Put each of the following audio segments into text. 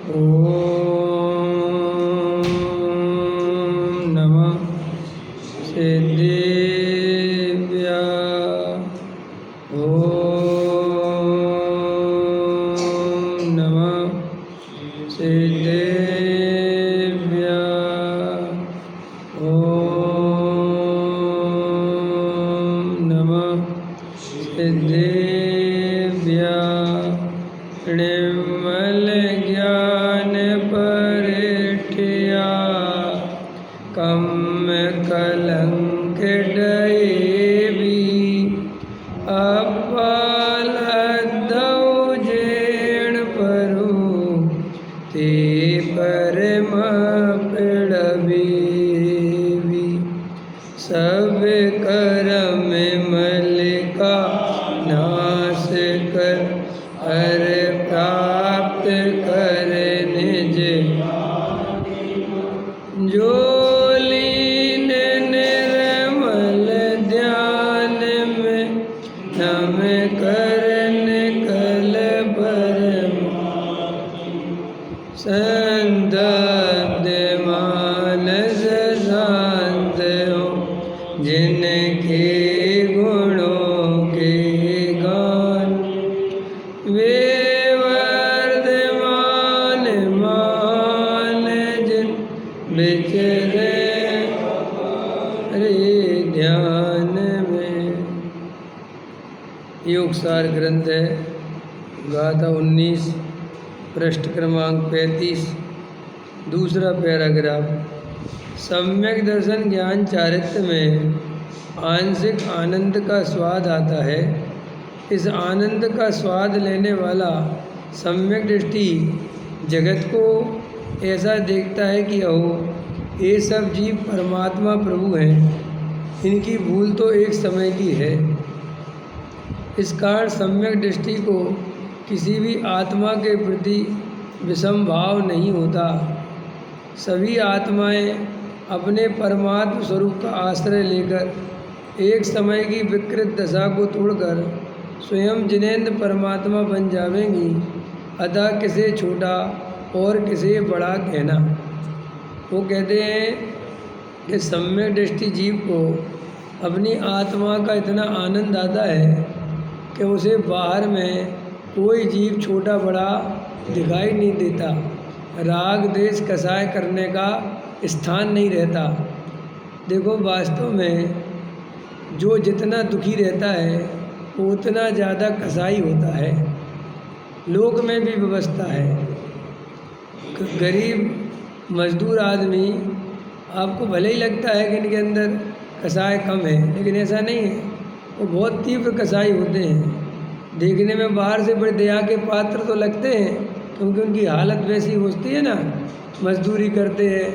ॐ नमः सिद्धेभ्यः। ॐ नमः सिद्धेभ्यः। ॐ नमः सिद्धेभ्यः। निर्मल ज्ञान परिठिया कम कलंक डयेवी अपलद्धौ जेण परु ते परम पिड़बेवी। सब करम मल का नाश कर हर प्राप्त कर निज जो लीन निर्मल ध्यान में नम करन कल परम संदग्ध मानस शांत हो जिनके गुणों के गान वे वर्धमान मान जिन विचरे रे ध्यान में। योगसार ग्रंथ है, गाथा 19, पृष्ठ क्रमांक 35, दूसरा पैराग्राफ। सम्यक दर्शन ज्ञान चारित्र में आंशिक आनंद का स्वाद आता है। इस आनंद का स्वाद लेने वाला सम्यक दृष्टि जगत को ऐसा देखता है कि अहो ये सब जीव परमात्मा प्रभु हैं, इनकी भूल तो एक समय की है। इस कारण सम्यक दृष्टि को किसी भी आत्मा के प्रति विषम भाव नहीं होता। सभी आत्माएं अपने परमात्म स्वरूप का आश्रय लेकर एक समय की विकृत दशा को तोड़कर स्वयं जिनेंद्र परमात्मा बन जावेंगी। अतः किसे छोटा और किसे बड़ा कहना। वो कहते हैं कि सम्यक दृष्टि जीव को अपनी आत्मा का इतना आनंद आता है कि उसे बाहर में कोई जीव छोटा बड़ा दिखाई नहीं देता। राग देश कसाय करने का स्थान नहीं रहता। देखो वास्तव में जो जितना दुखी रहता है वो उतना ज़्यादा कसाई होता है। लोक में भी व्यवस्था है। गरीब मजदूर आदमी आपको भले ही लगता है कि इनके अंदर कसाई कम है, लेकिन ऐसा नहीं है। वो बहुत तीव्र कसाई होते हैं। देखने में बाहर से बड़े दया के पात्र तो लगते हैं क्योंकि उनकी हालत वैसी होती है ना, मजदूरी करते हैं,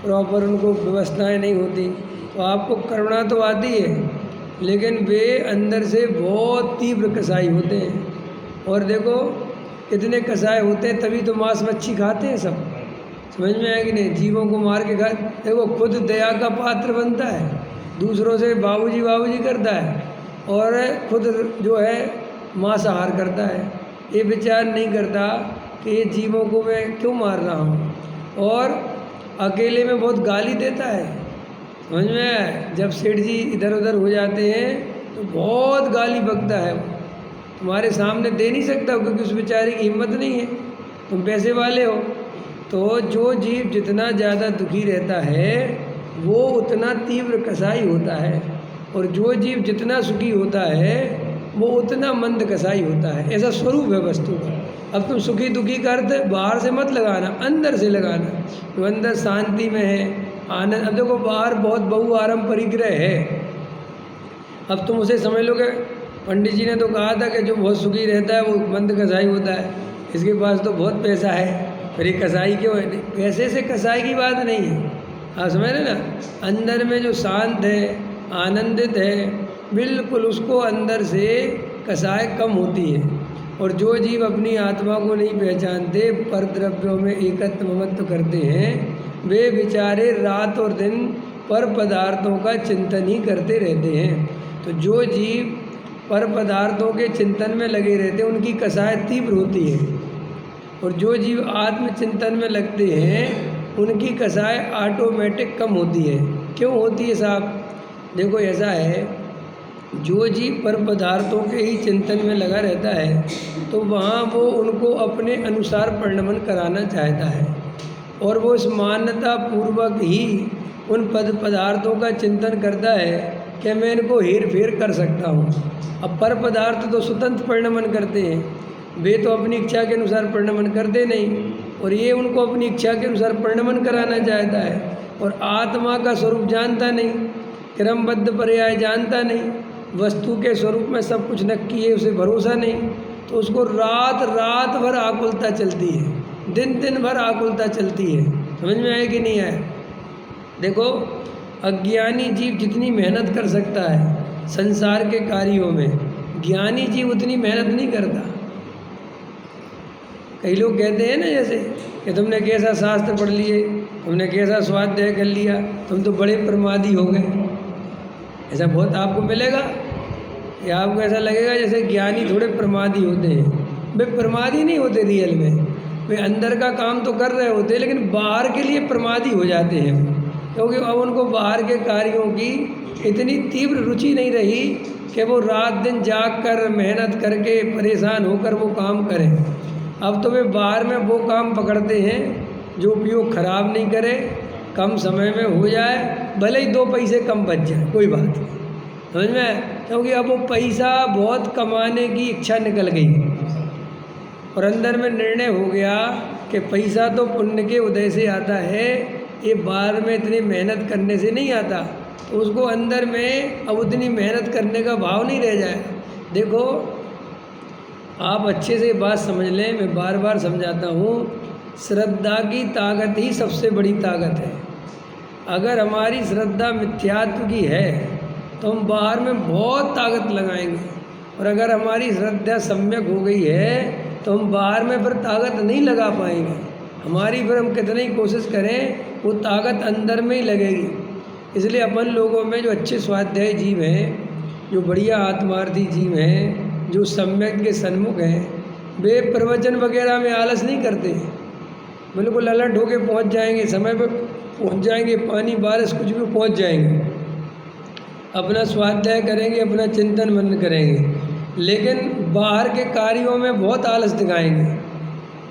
प्रॉपर उनको व्यवस्थाएं नहीं होती, तो आपको करुणा तो आती है, लेकिन वे अंदर से बहुत तीव्र कसाई होते हैं। और देखो कितने कसाई होते हैं, तभी तो मांस मच्छी खाते हैं सब। समझ में आया कि नहीं? जीवों को मार के खा, देखो खुद दया का पात्र बनता है, दूसरों से बाबूजी बाबूजी करता है, और खुद जो है मांसाहार करता है। ये विचार नहीं करता कि ये जीवों को मैं क्यों मार रहा हूँ, और अकेले में बहुत गाली देता है। समझ में आया? जब सेठ जी इधर उधर हो जाते हैं तो बहुत गाली बकता है। तुम्हारे सामने दे नहीं सकता क्योंकि उस बेचारे की हिम्मत नहीं है, तुम पैसे वाले हो। तो जो जीव जितना ज़्यादा दुखी रहता है वो उतना तीव्र कसाई होता है, और जो जीव जितना सुखी होता है वो उतना मंद कसाई होता है। ऐसा स्वरूप है वस्तु का। अब तुम सुखी दुखी का अर्थ बाहर से मत लगाना, अंदर से लगाना। तो अंदर शांति में है, आनंद। अब देखो बाहर बहुत बहुआरम परिग्रह है, अब तुम उसे समझ लो कि पंडित जी ने तो कहा था कि जो बहुत सुखी रहता है वो मंद कसाई होता है, इसके पास तो बहुत पैसा है, फिर ये कसाई क्यों है? पैसे से कसाई की बात नहीं है। आप समझ रहे ना? अंदर में जो शांत है, आनंदित है, बिल्कुल उसको अंदर से कसाई कम होती है। और जो जीव अपनी आत्मा को नहीं पहचानते, पर द्रव्यों में एकत्व ममत्व करते हैं, वे बेचारे रात और दिन पर पदार्थों का चिंतन ही करते रहते हैं। तो जो जीव पर पदार्थों के चिंतन में लगे रहते हैं उनकी कसाई तीव्र होती है। और जो जीव आत्मचिंतन में लगते हैं उनकी कसाय ऑटोमेटिक कम होती है। क्यों होती है साहब? देखो ऐसा है, जो जीव पर पदार्थों के ही चिंतन में लगा रहता है तो वहाँ वो उनको अपने अनुसार परिणमन कराना चाहता है, और वो इस मान्यता पूर्वक ही उन पदार्थों का चिंतन करता है कि मैं इनको हेर फेर कर सकता हूँ। अब पर पदार्थ तो स्वतंत्र परिणमन करते हैं, वे तो अपनी इच्छा के अनुसार परिणमन करते नहीं, और ये उनको अपनी इच्छा के अनुसार परिणमन कराना चाहता है। और आत्मा का स्वरूप जानता नहीं, क्रमबद्ध पर्याय जानता नहीं, वस्तु के स्वरूप में सब कुछ नक्की है, उसे भरोसा नहीं, तो उसको रात रात भर आकुलता चलती है, दिन दिन भर आकुलता चलती है। समझ में आए कि नहीं आए? देखो, अज्ञानी जीव जितनी मेहनत कर सकता है संसार के कार्यों में, ज्ञानी जीव उतनी मेहनत नहीं करता। कई लोग कहते हैं ना जैसे कि तुमने कैसा शास्त्र पढ़ लिए, तुमने कैसा स्वाध्याय कर लिया, तुम तो बड़े प्रमादी हो गए। ऐसा बहुत आपको मिलेगा, या आपको ऐसा लगेगा जैसे ज्ञानी थोड़े प्रमादी होते हैं। वे प्रमादी नहीं होते रियल में, वे अंदर का काम तो कर रहे होते हैं लेकिन बाहर के लिए प्रमादी हो जाते हैं, क्योंकि अब उनको बाहर के कार्यों की इतनी तीव्र रुचि नहीं रही कि वो रात दिन जाग कर मेहनत करके परेशान होकर वो काम करें। अब तो वे बाहर में वो काम पकड़ते हैं जो उपयोग खराब नहीं करे, कम समय में हो जाए, भले ही 2 पैसे कम बच जाए, कोई बात नहीं। समझ में? क्योंकि अब वो पैसा बहुत कमाने की इच्छा निकल गई और अंदर में निर्णय हो गया कि पैसा तो पुण्य के उदय से आता है, ये बाहर में इतनी मेहनत करने से नहीं आता, तो उसको अंदर में अब उतनी मेहनत करने का भाव नहीं रह जाए। देखो, आप अच्छे से बात समझ लें, मैं बार बार समझाता हूँ, श्रद्धा की ताकत ही सबसे बड़ी ताकत है। अगर हमारी श्रद्धा मिथ्यात्व की है तो हम बाहर में बहुत ताकत लगाएंगे, और अगर हमारी श्रद्धा सम्यक हो गई है तो हम बाहर में फिर ताकत नहीं लगा पाएंगे। हमारी फिर हम कितनी ही कोशिश करें वो ताकत अंदर में ही लगेगी। इसलिए अपन लोगों में जो अच्छे स्वाध्यायी जीव हैं, जो बढ़िया आत्मार्थी जीव हैं, जो सम्यक के सन्मुख हैं, वे प्रवचन वगैरह में आलस नहीं करते, बिल्कुल अलर्ट होके पहुंच जाएंगे, समय पर पहुंच जाएंगे, पानी बारिश कुछ भी पहुंच जाएंगे, अपना स्वाध्याय करेंगे, अपना चिंतन मनन करेंगे, लेकिन बाहर के कार्यों में बहुत आलस दिखाएंगे।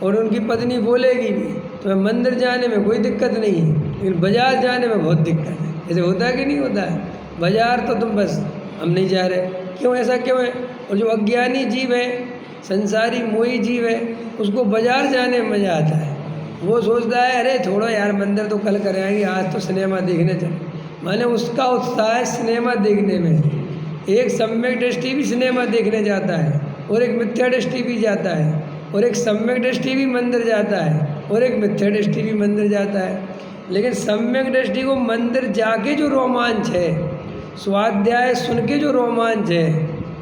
और उनकी पत्नी बोलेगी भी तो मंदिर जाने में कोई दिक्कत नहीं है, लेकिन बाजार जाने में बहुत दिक्कत है। ऐसे होता है कि नहीं होता है? बाजार तो तुम बस हम नहीं जा रहे, क्यों, ऐसा क्यों है? और जो अज्ञानी जीव है, संसारी मोही जीव है, उसको बाजार जाने में मज़ा आता है। वो सोचता है अरे छोड़ो यार, मंदिर तो कल कर आएंगे, आज तो सिनेमा देखने चले। माने उसका उत्साह है सिनेमा देखने में। एक सम्यक दृष्टि भी सिनेमा देखने जाता है, और एक मिथ्या दृष्टि भी जाता है, और एक सम्यक दृष्टि भी मंदिर जाता है, और एक मिथ्या दृष्टि भी मंदिर जाता है। लेकिन सम्यक दृष्टि को मंदिर जाके जो रोमांच है, स्वाध्याय सुन के जो रोमांच है,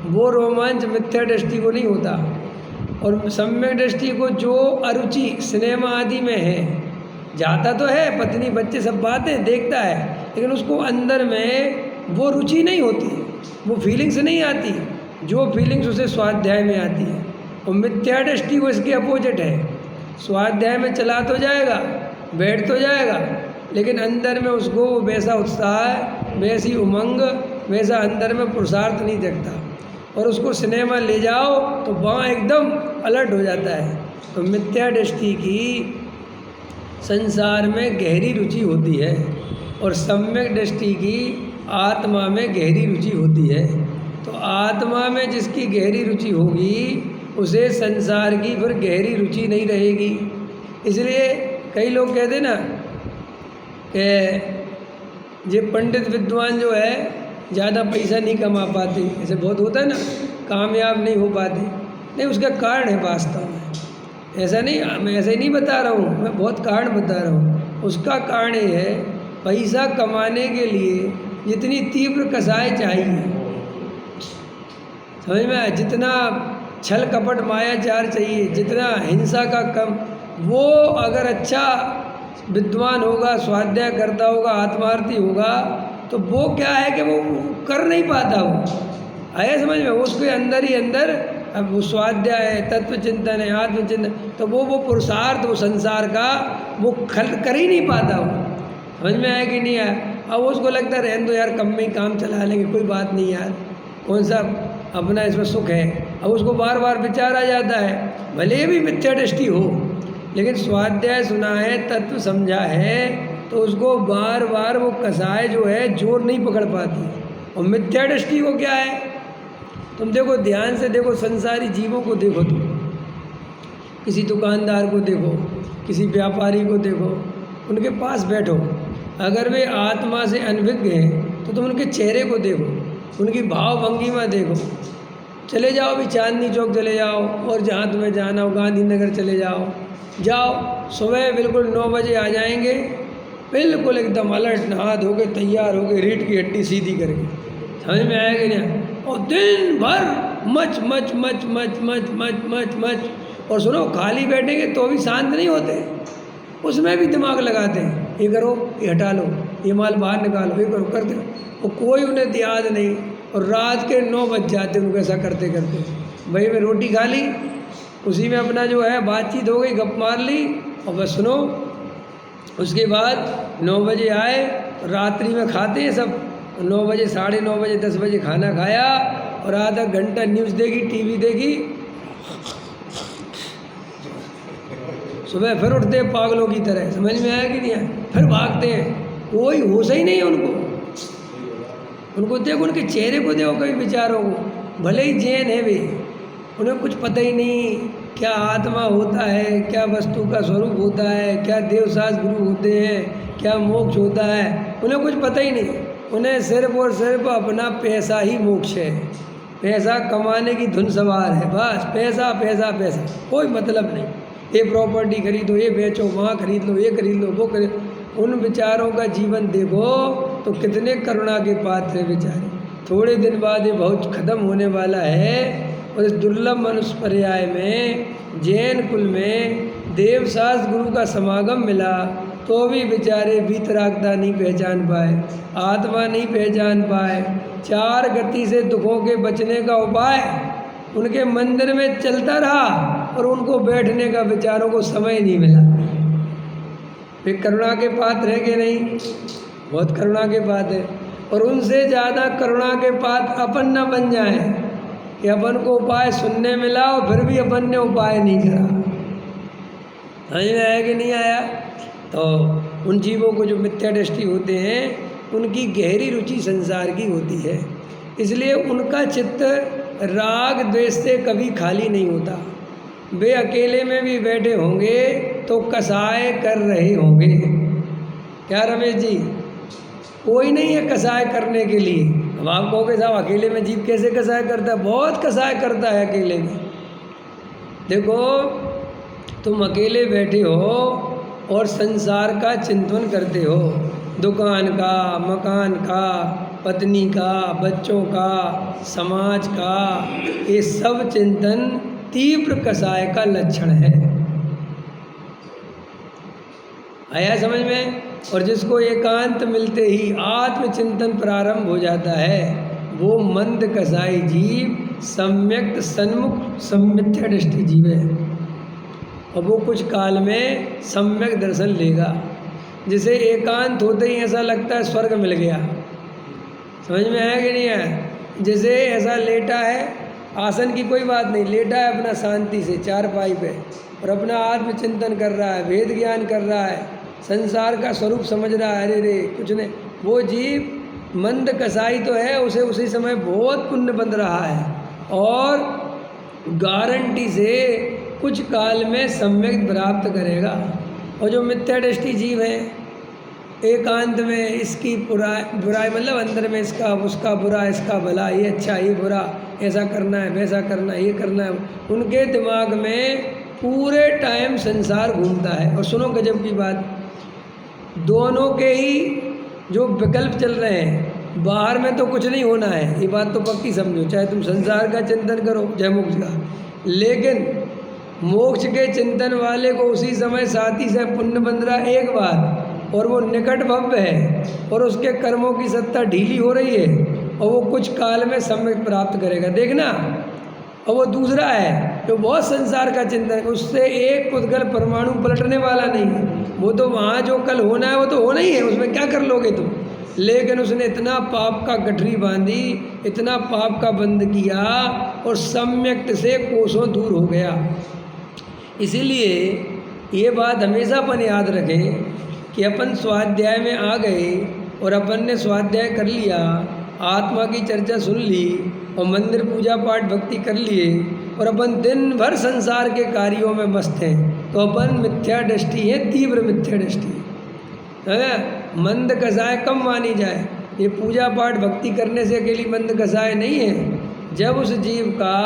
वो रोमांच मिथ्या दृष्टि को नहीं होता। और सम्यक दृष्टि को जो अरुचि सिनेमा आदि में है, जाता तो है, पत्नी बच्चे सब बातें देखता है, लेकिन उसको अंदर में वो रुचि नहीं होती, वो फीलिंग्स नहीं आती जो फीलिंग्स उसे स्वाध्याय में आती है। और मिथ्या दृष्टि वो इसके अपोजिट है, स्वाध्याय में चला तो जाएगा, बैठ तो जाएगा, लेकिन अंदर में उसको वैसा उत्साह, वैसी उमंग, वैसा अंदर में पुरुषार्थ नहीं दिखता। और उसको सिनेमा ले जाओ तो वहाँ एकदम अलर्ट हो जाता है। तो मिथ्या दृष्टि की संसार में गहरी रुचि होती है, और सम्यक दृष्टि की आत्मा में गहरी रुचि होती है। तो आत्मा में जिसकी गहरी रुचि होगी उसे संसार की फिर गहरी रुचि नहीं रहेगी। इसलिए कई लोग कहते ना कि ये पंडित विद्वान जो है ज़्यादा पैसा नहीं कमा पाते, ऐसे बहुत होता है ना, कामयाब नहीं हो पाते। नहीं, उसका कारण है वास्तव में, ऐसा नहीं, मैं ऐसे ही नहीं बता रहा हूँ, मैं बहुत कारण बता रहा हूँ। उसका कारण ये है, पैसा कमाने के लिए जितनी तीव्र कसाई चाहिए, समझ में आया, जितना छल कपट मायाचार चाहिए, जितना हिंसा का कम, वो अगर अच्छा विद्वान होगा, स्वाध्याय करता होगा, आत्मार्थी होगा, तो वो क्या है कि वो कर नहीं पाता। वो आया समझ में, उसके अंदर ही अंदर अब वो स्वाध्याय है, तत्व चिंतन है, आत्मचिंतन, तो वो पुरुषार्थ, वो संसार का वो कर ही नहीं पाता। वो समझ में आया कि नहीं आया? अब उसको लगता है रहने दो यार, कम में ही काम चला लेंगे, कोई बात नहीं यार, कौन सा अपना इसमें सुख है। अब उसको बार बार विचार आ जाता है, भले ही भी मिथ्या दृष्टि हो, लेकिन स्वाध्याय सुना है, तत्व समझा है, तो उसको बार बार वो कसाय जो है जोर नहीं पकड़ पाती। और मिथ्या दृष्टि को क्या है, तुम देखो, ध्यान से देखो, संसारी जीवों को देखो, तुम किसी दुकानदार को देखो, किसी व्यापारी को देखो, उनके पास बैठो, अगर वे आत्मा से अनभिज्ञ हैं तो तुम उनके चेहरे को देखो, उनकी भाव भंगिमा देखो। चले जाओ भी, चांदनी चौक चले जाओ, और जहाँ तुम्हें जाना हो, गांधीनगर चले जाओ, सुबह बिल्कुल 9 बजे आ जाएंगे, बिल्कुल एकदम अलर्ट, नहा धो के तैयार हो गए, रीढ़ की हड्डी सीधी करके, समझ में आएगा नहीं? और दिन भर much much much much much much much much, और सुनो, खाली बैठेंगे तो भी शांत नहीं होते, उसमें भी दिमाग लगाते हैं, ये करो, ये हटा लो, ये माल बाहर निकालो, ये करो, करते हो, और कोई उन्हें याद नहीं। और रात के 9 बज जाते उनको ऐसा करते करते। भाई मैं रोटी खा ली, उसी में अपना जो है बातचीत हो गई, गप मार ली, और बस सुनो, उसके बाद 9 बजे आए, रात्रि में खाते हैं सब, 9 बजे, 9:30 बजे, 10 बजे खाना खाया, और आधा घंटा न्यूज़ देखी, टीवी देखी, सुबह फिर उठते हैं पागलों की तरह, समझ में आया कि नहीं आया? फिर भागते हैं, कोई होश ही नहीं है उनको देखो, उनके चेहरे को देखो, कई विचारों को, भले ही जैन है वे, उन्हें कुछ पता ही नहीं क्या आत्मा होता है, क्या वस्तु का स्वरूप होता है, क्या देवसास गुरु होते हैं, क्या मोक्ष होता है, उन्हें कुछ पता ही नहीं। उन्हें सिर्फ और सिर्फ अपना पैसा ही मोक्ष है, पैसा कमाने की धुन सवार है, बस पैसा पैसा पैसा, कोई मतलब नहीं। ये प्रॉपर्टी खरीदो, ये बेचो, वहाँ खरीद लो, ये खरीद लो, वो खरीद। उन विचारों का जीवन देखो तो कितने करुणा के पात्र है बेचारे। थोड़े दिन बाद ये बहुत ख़त्म होने वाला है, और इस दुर्लभ मनुष्य पर्याय में जैन कुल में देवशास्त्र गुरु का समागम मिला, तो भी बेचारे वीतरागता नहीं पहचान पाए, आत्मा नहीं पहचान पाए। 4 गति से दुखों के बचने का उपाय उनके मंदिर में चलता रहा, और उनको बैठने का विचारों को समय नहीं मिला। वे करुणा के पात्र है कि नहीं? बहुत करुणा के पात्र है। और उनसे ज़्यादा करुणा के पात्र अपन न बन जाए कि अपन को उपाय सुनने मिला और फिर भी अपन ने उपाय नहीं करा। समझ में आया कि नहीं आया? तो उन जीवों को जो मिथ्या दृष्टि होते हैं, उनकी गहरी रुचि संसार की होती है, इसलिए उनका चित्त राग द्वेष से कभी खाली नहीं होता। वे अकेले में भी बैठे होंगे तो कसाय कर रहे होंगे। क्या रमेश जी? कोई नहीं है कसाय करने के लिए। अब आप कहोगे साहब अकेले में जीव कैसे कसाय करता है? बहुत कसाय करता है अकेले में। देखो, तुम अकेले बैठे हो और संसार का चिंतन करते हो, दुकान का, मकान का, पत्नी का, बच्चों का, समाज का, ये सब चिंतन तीव्र कसाय का लक्षण है। आया समझ में? और जिसको एकांत मिलते ही आत्मचिंतन प्रारंभ हो जाता है, वो मंद कसाई जीव सम्यक सन्मुख सम्मिथ्या दृष्टि जीव है, और वो कुछ काल में सम्यक दर्शन लेगा, जिसे एकांत होते ही ऐसा लगता है स्वर्ग मिल गया। समझ में आया कि नहीं आया? जैसे ऐसा लेटा है, आसन की कोई बात नहीं, लेटा है अपना शांति से चारपाई पे, और अपना आत्मचिंतन कर रहा है, वेद ज्ञान कर रहा है, संसार का स्वरूप समझ रहा है, अरे रे कुछ नहीं। वो जीव मंद कसाई तो है, उसे उसी समय बहुत पुण्य बन रहा है, और गारंटी से कुछ काल में सम्यक प्राप्त करेगा। और जो मिथ्या दृष्टि जीव है, एकांत में इसकी बुराई मतलब अंदर में इसका उसका बुरा, इसका भला, ये अच्छा ये बुरा, ऐसा करना है वैसा करना है ये करना है, उनके दिमाग में पूरे टाइम संसार घूमता है। और सुनो गजब की बात, दोनों के ही जो विकल्प चल रहे हैं, बाहर में तो कुछ नहीं होना है, ये बात तो पक्की समझो, चाहे तुम संसार का चिंतन करो चाहे मोक्ष का, लेकिन मोक्ष के चिंतन वाले को उसी समय साथी से पुण्य बन रहा है एक बार, और वो निकट भव्य है, और उसके कर्मों की सत्ता ढीली हो रही है, और वो कुछ काल में सम्यक प्राप्त करेगा। देखना, और वो दूसरा है जो बहुत संसार का चिंतन है, उससे एक पुद्गल परमाणु पलटने वाला नहीं है। वो तो वहाँ जो कल होना है वो तो होना ही है, उसमें क्या कर लोगे तुम। लेकिन उसने इतना पाप का गठरी बांधी, इतना पाप का बंद किया और सम्यक से कोसों दूर हो गया। इसीलिए ये बात हमेशा अपन याद रखें कि अपन स्वाध्याय में आ गए और अपन ने स्वाध्याय कर लिया, आत्मा की चर्चा सुन ली और मंदिर पूजा पाठ भक्ति कर लिए और अपन दिन भर संसार के कार्यों में मस्त हैं, तो अपन मिथ्या दृष्टि है, तीव्र मिथ्या दृष्टि है। मंद कसाय कम मानी जाए। ये पूजा पाठ भक्ति करने से अकेली मंद कसाय नहीं है, जब उस जीव का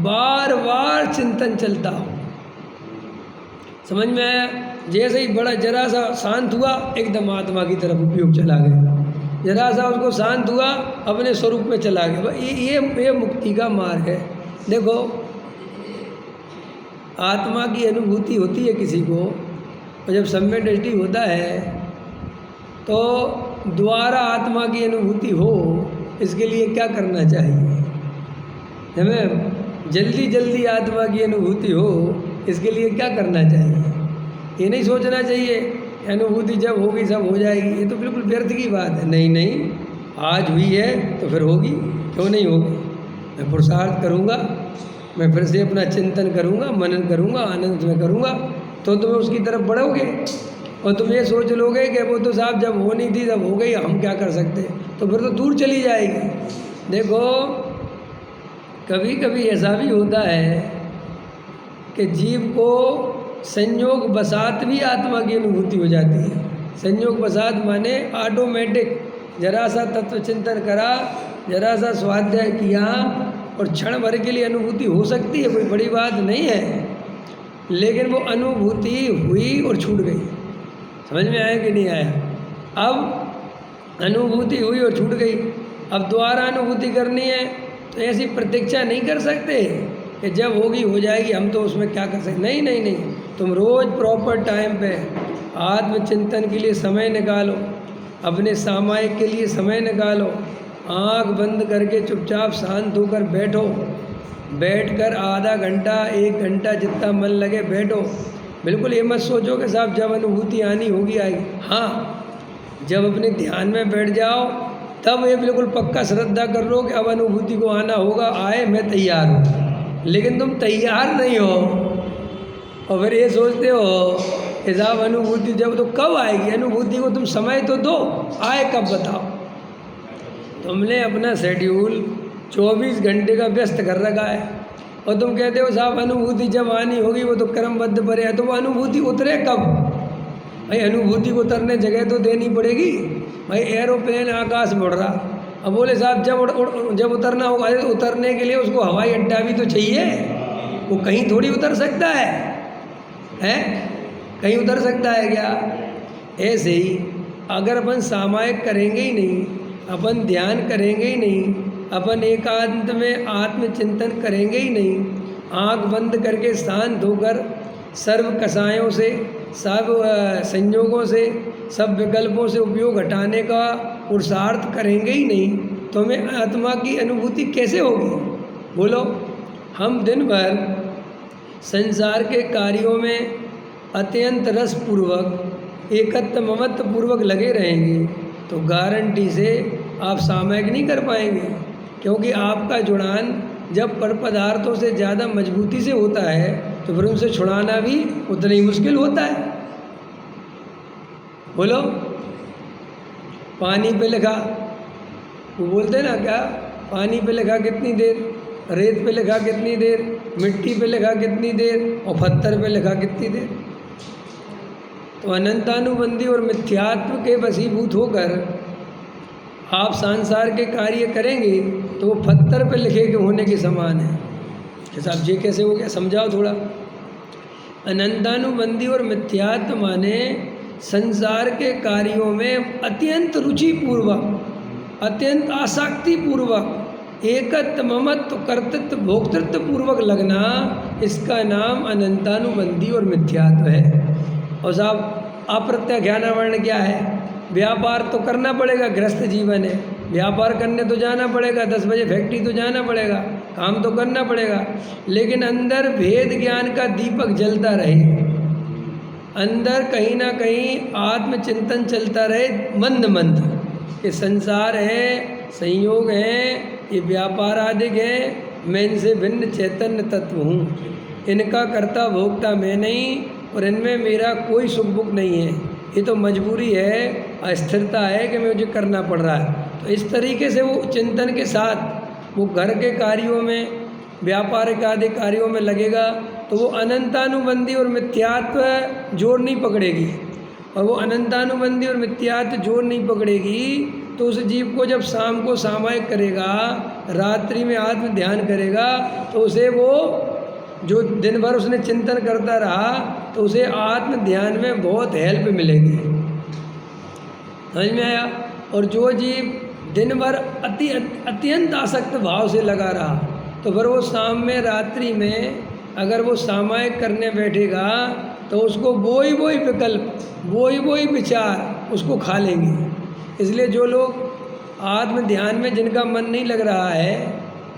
बार बार चिंतन चलता हो। समझ में आया? जैसे ही बड़ा जरा सा शांत हुआ, एकदम आत्मा की तरफ उपयोग चला गया, जरा सा उसको शांत हुआ, अपने स्वरूप में चला गया। ये मुक्ति का मार्ग है। देखो, आत्मा की अनुभूति होती है किसी को, और जब सम्यक दृष्टि होता है तो द्वारा आत्मा की अनुभूति हो, इसके लिए क्या करना चाहिए? हमें जल्दी जल्दी आत्मा की अनुभूति हो, इसके लिए क्या करना चाहिए? ये नहीं सोचना चाहिए अनुभूति जब होगी सब हो जाएगी, ये तो बिल्कुल व्यर्थ की बात है। नहीं नहीं, आज हुई है तो फिर होगी, क्यों नहीं होगी। मैं पुरुषार्थ करूँगा, मैं फिर से अपना चिंतन करूँगा, मनन करूँगा, आनंद में करूँगा, तो तुम्हें उसकी तरफ बढ़ोगे। और तुम ये सोच लोगे कि वो तो साहब जब होनी थी तब हो गई, हम क्या कर सकते, तो फिर तो दूर चली जाएगी। देखो, कभी कभी ऐसा भी होता है कि जीव को संयोग बसात भी आत्मा की अनुभूति हो जाती है। संयोग बसात माने ऑटोमेटिक, जरा सा तत्व चिंतन करा, जरा सा स्वाध्याय किया और क्षण भर के लिए अनुभूति हो सकती है, कोई बड़ी बात नहीं है। लेकिन वो अनुभूति हुई और छूट गई। समझ में आया कि नहीं आया? अब अनुभूति हुई और छूट गई, अब दोबारा अनुभूति करनी है तो ऐसी प्रतीक्षा नहीं कर सकते कि जब होगी हो जाएगी, हम तो उसमें क्या कर सकते। नहीं नहीं नहीं, तुम रोज़ प्रॉपर टाइम पे आत्मचिंतन के लिए समय निकालो, अपने सामायिक के लिए समय निकालो, आँख बंद करके चुपचाप शांत होकर बैठो, बैठकर आधा घंटा 1 घंटा जितना मन लगे बैठो। बिल्कुल ये मत सोचो कि साहब जब अनुभूति आनी होगी आएगी। हाँ, जब अपने ध्यान में बैठ जाओ तब ये बिल्कुल पक्का श्रद्धा कर लो कि अब अनुभूति को आना होगा, आए, मैं तैयार हूँ। लेकिन तुम तैयार नहीं हो और फिर ये सोचते हो कि साहब अनुभूति जब, तो कब आएगी अनुभूति को, तुम समय तो दो, आए कब बताओ। तुमने अपना शेड्यूल 24 घंटे का व्यस्त कर रखा है और तुम कहते हो साहब अनुभूति जब आनी होगी वो तो क्रमबद्ध पर है, तो वो अनुभूति उतरे कब? भाई अनुभूति को उतरने जगह तो देनी पड़ेगी। भाई एरोप्लेन आकाश में उड़ रहा, अब बोले साहब जब उतरना होगा, तो उतरने के लिए उसको हवाई अड्डा भी तो चाहिए, वो कहीं थोड़ी उतर सकता है कहीं उतर सकता है क्या? ऐसे ही अगर अपन सामायिक करेंगे ही नहीं, अपन ध्यान करेंगे ही नहीं, अपन एकांत में आत्मचिंतन करेंगे ही नहीं, आँख बंद करके शांत होकर सर्व कसायों से, सब संयोगों से, सब विकल्पों से उपयोग हटाने का पुरुषार्थ करेंगे ही नहीं, तो हमें आत्मा की अनुभूति कैसे होगी? बोलो। हम दिन भर संसार के कार्यों में अत्यंत रसपूर्वक, एकत्व ममत्व पूर्वक लगे रहेंगे तो गारंटी से आप सामायिक नहीं कर पाएंगे, क्योंकि आपका जुड़ान जब पर पदार्थों से ज़्यादा मजबूती से होता है तो फिर उनसे छुड़ाना भी उतना ही मुश्किल होता है। बोलो। पानी पे लिखा, वो बोलते हैं ना क्या, पानी पे लिखा कितनी देर, रेत पे लिखा कितनी देर, मिट्टी पे लिखा कितनी देर और पत्थर पे लिखा कितनी देर। तो अनंतानुबंधी और मिथ्यात्व के वशीभूत होकर आप संसार के कार्य करेंगे तो वो पत्थर पे लिखे के होने के समान है। कि साहब ये कैसे हो गया, समझाओ थोड़ा। अनंतानुबंधी और मिथ्यात्व माने संसार के कार्यों में अत्यंत रुचिपूर्वक, अत्यंत आसक्तिपूर्वक, एकत्व ममत्व कर्तृत्व भोक्तृत्व पूर्वक लगना, इसका नाम अनंतानुबंधी और मिथ्यात्व है। और साहब अप्रत्याख्यान वर्ण क्या है? व्यापार तो करना पड़ेगा, गृहस्थ जीवन है, व्यापार करने तो जाना पड़ेगा, 10 बजे फैक्ट्री तो जाना पड़ेगा, काम तो करना पड़ेगा, लेकिन अंदर भेद ज्ञान का दीपक जलता रहे, अंदर कहीं ना कहीं आत्मचिंतन चलता रहे मंद मंद। ये संसार है, संयोग है, ये व्यापार आदिक है, मैं इनसे भिन्न चैतन्य तत्व हूँ, इनका कर्ता भोक्ता मैं नहीं, और इनमें मेरा कोई सुख दुख नहीं है। ये तो मजबूरी है, अस्थिरता है कि मुझे करना पड़ रहा है। तो इस तरीके से वो चिंतन के साथ वो घर के कार्यों में, व्यापारिक आदि कार्यों में लगेगा, तो वो अनंतानुबंधी और मिथ्यात्व जोर नहीं पकड़ेगी। और वो अनंतानुबंधी और मिथ्यात्व जोर नहीं पकड़ेगी तो उस जीव को जब शाम को सामायिक करेगा, रात्रि में आत्म ध्यान करेगा, तो उसे वो जो दिन भर उसने चिंतन करता रहा, तो उसे आत्म ध्यान में बहुत हेल्प मिलेगी। समझ में आया? और जो जीव दिन भर अत्यंत आसक्त भाव से लगा रहा, तो फिर वो शाम में, रात्रि में अगर वो सामायिक करने बैठेगा, तो उसको वही विकल्प, वही विचार उसको खा लेंगे। इसलिए जो लोग आत्म ध्यान में जिनका मन नहीं लग रहा है,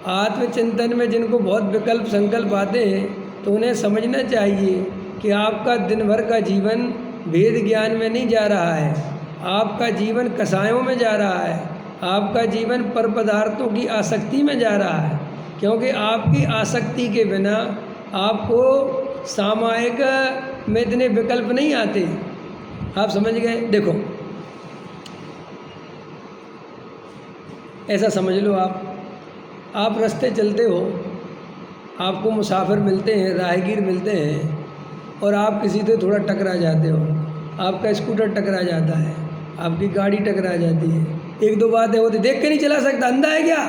आत्मचिंतन में जिनको बहुत विकल्प संकल्प आते हैं, तो उन्हें समझना चाहिए कि आपका दिन भर का जीवन वेद ज्ञान में नहीं जा रहा है, आपका जीवन कसायों में जा रहा है, आपका जीवन पर पदार्थों की आसक्ति में जा रहा है। क्योंकि आपकी आसक्ति के बिना आपको सामायिक में इतने विकल्प नहीं आते। आप समझ गए? देखो ऐसा समझ लो, आप रास्ते चलते हो, आपको मुसाफिर मिलते हैं, राहगीर मिलते हैं, और आप किसी से थोड़ा टकरा जाते हो, आपका स्कूटर टकरा जाता है, आपकी गाड़ी टकरा जाती है, एक दो बातें होती, देख के नहीं चला सकता, अंधा है क्या?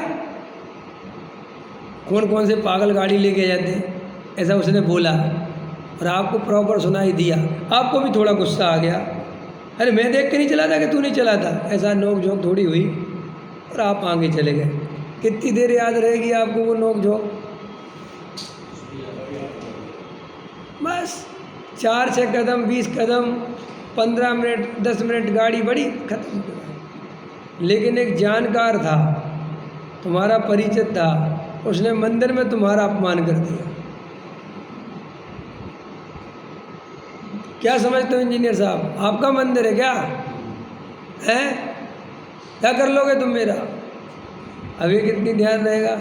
कौन कौन से पागल गाड़ी लेके जाते, ऐसा उसने बोला और आपको प्रॉपर सुनाई दिया, आपको भी थोड़ा गुस्सा आ गया, अरे मैं देख के नहीं चला था कि तू नहीं चला था, ऐसा नोक झोंक थोड़ी हुई और आप आगे चले गए। कितनी देर याद रहेगी आपको वो नोक झोंक? बस 4-6 कदम, 20 कदम, 15 मिनट, 10 मिनट गाड़ी बड़ी खत्म हो गई। लेकिन एक जानकार था, तुम्हारा परिचित था, उसने मंदिर में तुम्हारा अपमान कर दिया। क्या समझते हो इंजीनियर साहब, आपका मंदिर है क्या? हैं? क्या कर लोगे तुम मेरा? अभी कितनी ध्यान रहेगा?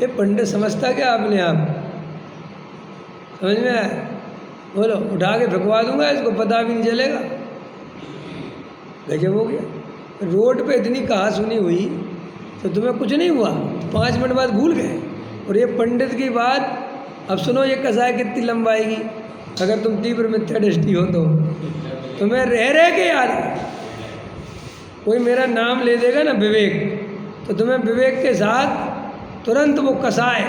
ये पंडित समझता क्या आपने? आप समझ में आया? बोलो, उठा के फेंकवा दूंगा इसको, पता भी नहीं चलेगा। गजब हो गया। रोड पे इतनी कहा सुनी हुई तो तुम्हें कुछ नहीं हुआ, 5 मिनट बाद भूल गए। और ये पंडित की बात अब सुनो, ये कसाय कितनी लंबाएगी अगर तुम तीव्र मिथ्या दृष्टि हो तो तुम्हें रह के याद है। कोई मेरा नाम ले देगा ना विवेक, तो तुम्हें विवेक के साथ तुरंत वो कसाय।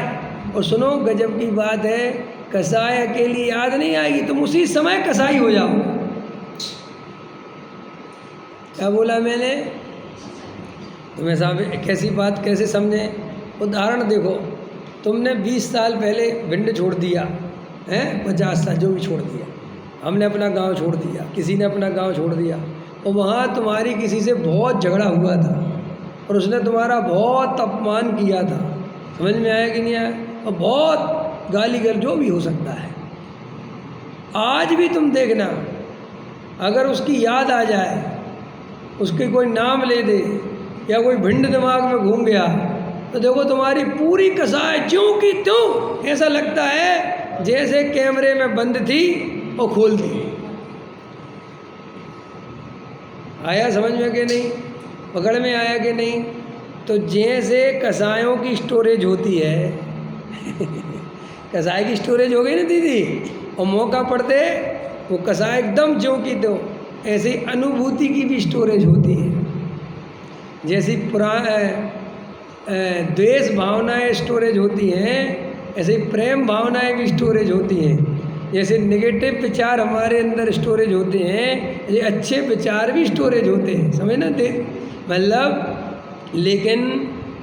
और सुनो, गजब की बात है, कसाय अकेली याद नहीं आएगी, तुम उसी समय कसाई हो जाओ। क्या बोला मैंने? तुम्हें साहब कैसी बात कैसे समझे? उदाहरण देखो, तुमने 20 साल पहले भिंड छोड़ दिया है, 50 साल जो भी छोड़ दिया, हमने अपना गांव छोड़ दिया, किसी ने अपना गांव छोड़ दिया, और वहाँ तुम्हारी किसी से बहुत झगड़ा हुआ था और उसने तुम्हारा बहुत अपमान किया था। समझ में आया कि नहीं आया? और बहुत गाली गलौज जो भी हो सकता है। आज भी तुम देखना, अगर उसकी याद आ जाए, उसके कोई नाम ले दे या कोई भिंड दिमाग में घूम गया, तो देखो तुम्हारी पूरी कसाय ज्यों की त्यों, ऐसा लगता है जैसे कैमरे में बंद थी और खोल दी। आया समझ में कि नहीं? पकड़ में आया कि नहीं? तो जैसे कसायों की स्टोरेज होती है कसाय की स्टोरेज हो गई ना दीदी, और मौका पड़ते वो कसाय एकदम ज्यों की त्यों, ऐसी अनुभूति की भी स्टोरेज होती है। जैसी द्वेष भावनाएं स्टोरेज होती हैं, ऐसे प्रेम भावनाएं भी स्टोरेज होती हैं। जैसे नेगेटिव विचार हमारे अंदर स्टोरेज होते हैं, ये अच्छे विचार भी स्टोरेज होते हैं। समझ ना दे मतलब, लेकिन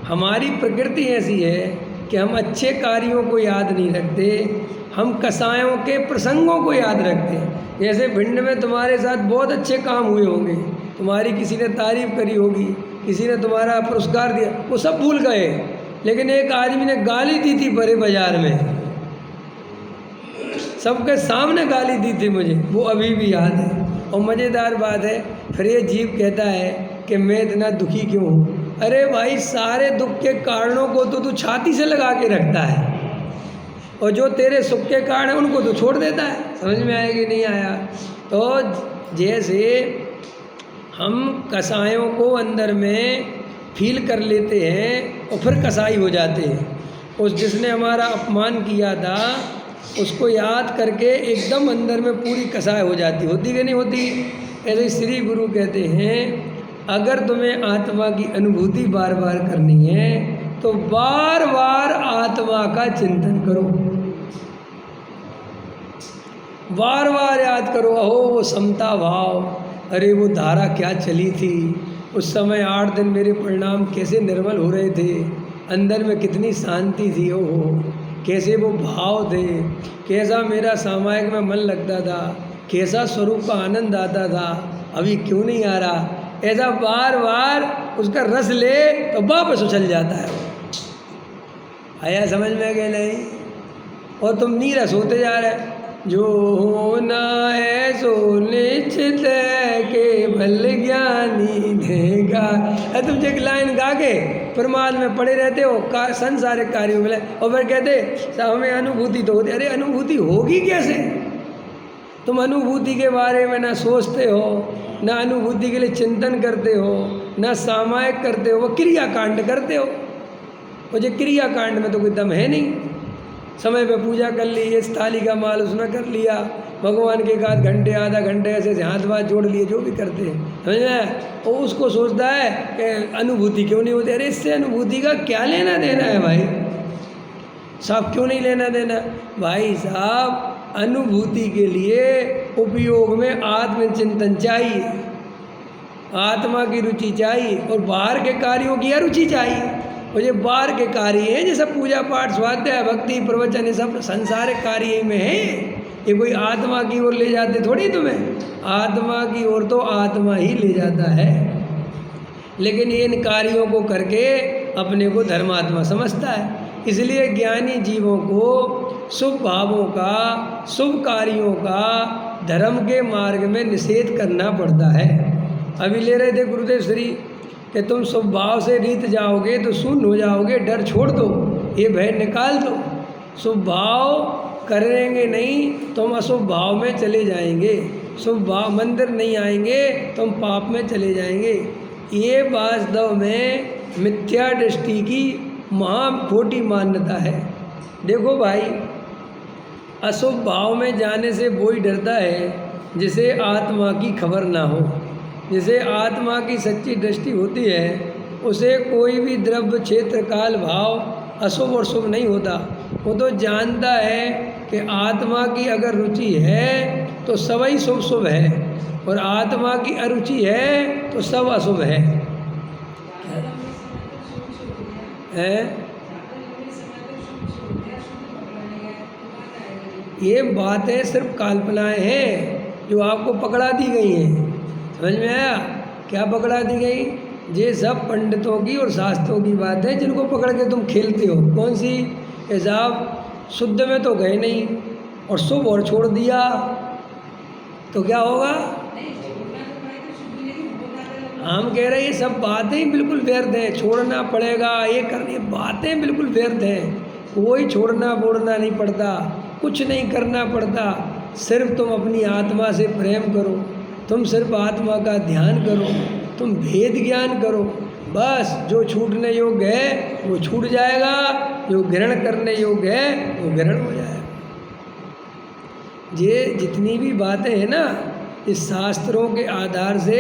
हमारी प्रकृति ऐसी है कि हम अच्छे कार्यों को याद नहीं रखते, हम कसायों के प्रसंगों को याद रखते हैं। जैसे भिंड में तुम्हारे साथ बहुत अच्छे काम हुए होंगे, तुम्हारी किसी ने तारीफ करी होगी, किसी ने तुम्हारा पुरस्कार दिया, वो सब भूल गए, लेकिन एक आदमी ने गाली दी थी बड़े बाजार में, सबके सामने गाली दी थी मुझे, वो अभी भी याद है। और मज़ेदार बात है, फिर ये जीव कहता है कि मैं इतना दुखी क्यों हूँ। अरे भाई, सारे दुख के कारणों को तो तू छाती से लगा के रखता है, और जो तेरे सुख के कारण है उनको तो छोड़ देता है। समझ में आया कि नहीं आया? तो जैसे हम कसायों को अंदर में फील कर लेते हैं और फिर कसाई हो जाते हैं। उस जिसने हमारा अपमान किया था उसको याद करके एकदम अंदर में पूरी कसाई हो जाती, होती कि नहीं होती? ऐसे श्री गुरु कहते हैं, अगर तुम्हें आत्मा की अनुभूति बार बार करनी है तो बार बार आत्मा का चिंतन करो, बार बार याद करो। अहो वो समता भाव, अरे वो धारा क्या चली थी उस समय, 8 दिन मेरे परिणाम कैसे निर्मल हो रहे थे, अंदर में कितनी शांति थी, ओहो कैसे वो भाव थे, कैसा मेरा सामायिक में मन लगता था, कैसा स्वरूप का आनंद आता था, अभी क्यों नहीं आ रहा। ऐसा बार बार उसका रस ले तो वापस उछल जाता है। आया समझ में गए नहीं? और तुम नीरस होते जा रहे, जो होना है सो निश्चित है केवल ज्ञानी देगा। तुम एक लाइन गा के परमात्मा में पड़े रहते हो, संसारिक कार्यों में, और फिर कहते हमें अनुभूति तो होती। अरे अनुभूति होगी कैसे? तुम अनुभूति के बारे में ना सोचते हो, ना अनुभूति के लिए चिंतन करते हो, ना सामायिक करते हो, वो क्रियाकांड करते हो। और जो क्रियाकांड में तो कोई दम है नहीं। समय पे पूजा कर ली, इस थाली का माल उसमें कर लिया, भगवान के 1 घंटे आधा घंटे ऐसे हाथ बात जोड़ लिए, जो भी करते हैं, समझ में? और उसको सोचता है कि अनुभूति क्यों नहीं होती। अरे इससे अनुभूति का क्या लेना देना है भाई साहब? क्यों नहीं लेना देना भाई साहब? अनुभूति के लिए उपयोग में आत्मचिंतन चाहिए, आत्मा की रुचि चाहिए, और बाहर के कार्यों की अरुचि चाहिए। और ये बाहर के कार्य हैं, जैसे पूजा पाठ स्वाध्याय भक्ति प्रवचन, ये सब संसारिक कार्य में है। ये कोई आत्मा की ओर ले जाते थोड़ी तुम्हें। आत्मा की ओर तो आत्मा ही ले जाता है, लेकिन इन कार्यों को करके अपने को धर्मात्मा समझता है। इसलिए ज्ञानी जीवों को शुभ भावों का, शुभ कार्यों का धर्म के मार्ग में निषेध करना पड़ता है। अभी ले रहे थे गुरुदेव श्री कि तुम शुभ भाव से रीत जाओगे तो शून्य हो जाओगे, डर छोड़ दो, ये भय निकाल दो। शुभ भाव करेंगे नहीं तो हम अशुभ भाव में चले जाएंगे, शुभ भाव मंदिर नहीं आएंगे तो हम पाप में चले जाएंगे। ये वास्तव में मिथ्या दृष्टि की महा खोटी मान्यता है। देखो भाई, अशुभ भाव में जाने से वही डरता है जिसे आत्मा की खबर ना हो। जिसे आत्मा की सच्ची दृष्टि होती है उसे कोई भी द्रव्य क्षेत्र काल भाव अशुभ और शुभ नहीं होता। वो तो जानता है कि आत्मा की अगर रुचि है तो सभी शुभ शुभ है, और आत्मा की अरुचि है तो सब अशुभ है। ये बातें सिर्फ कल्पनाएं हैं जो आपको पकड़ा दी गई हैं। समझ में आया? क्या पकड़ा दी गई? ये सब पंडितों की और शास्त्रों की बात है जिनको पकड़ के तुम खेलते हो। कौन सी? हिसाब शुद्ध में तो गए नहीं और शुभ और छोड़ दिया तो क्या होगा? हम कह रहे हैं ये सब बातें बिल्कुल व्यर्थ हैं, छोड़ना पड़ेगा, ये करनी, बातें बिल्कुल व्यर्थ हैं। कोई छोड़ना बोड़ना नहीं पड़ता, कुछ नहीं करना पड़ता। सिर्फ तुम अपनी आत्मा से प्रेम करो, तुम सिर्फ आत्मा का ध्यान करो, तुम भेद ज्ञान करो। बस जो छूटने योग्य है वो छूट जाएगा, जो ग्रहण करने योग्य है वो ग्रहण हो जाएगा। ये जितनी भी बातें हैं ना, इस शास्त्रों के आधार से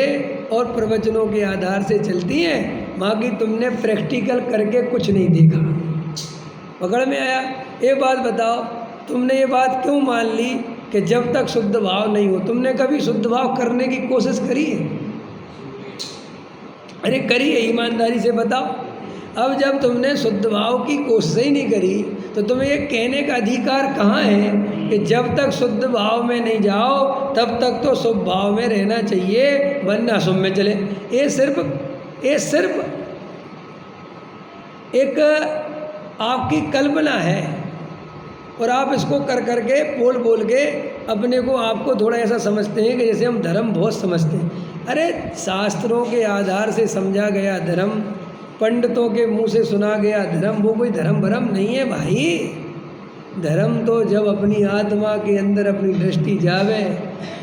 और प्रवचनों के आधार से चलती हैं। बाकी तुमने प्रैक्टिकल करके कुछ नहीं देखा। पकड़ में आया? ये बात बताओ, तुमने ये बात क्यों मान ली कि जब तक शुद्ध भाव नहीं हो? तुमने कभी शुद्ध भाव करने की कोशिश करी है? अरे करी है, ईमानदारी से बताओ। अब जब तुमने शुद्ध भाव की कोशिश ही नहीं करी तो तुम्हें ये कहने का अधिकार कहाँ है कि जब तक शुद्ध भाव में नहीं जाओ तब तक तो शुभ भाव में रहना चाहिए, वरना शुभ में चले। ये सिर्फ एक आपकी कल्पना है, और आप इसको कर करके बोल के अपने को आपको थोड़ा ऐसा समझते हैं कि जैसे हम धर्म बहुत समझते हैं। अरे शास्त्रों के आधार से समझा गया धर्म, पंडितों के मुंह से सुना गया धर्म, वो कोई धर्म भरम नहीं है भाई। धर्म तो जब अपनी आत्मा के अंदर अपनी दृष्टि जावे,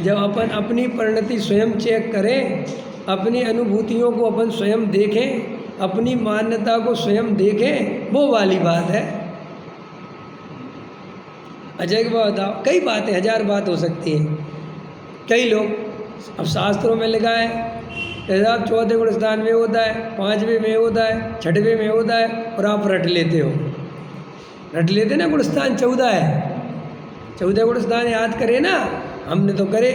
जब अपन अपनी परिणति स्वयं चेक करें, अपनी अनुभूतियों को अपन स्वयं देखें, अपनी मान्यता को स्वयं देखें, वो वाली बात है। अच्छा एक बात बताओ, कई बातें, 1000 बात हो सकती हैं। कई लोग, अब शास्त्रों में लिखा है आप 4थे गुण स्थान में होता है, 5वें में होता है, 6वें में होता है, और आप रट लेते हो। रट लेते ना, गुण स्थान 14 है, 14 गुण स्थान याद करे ना, हमने तो करे,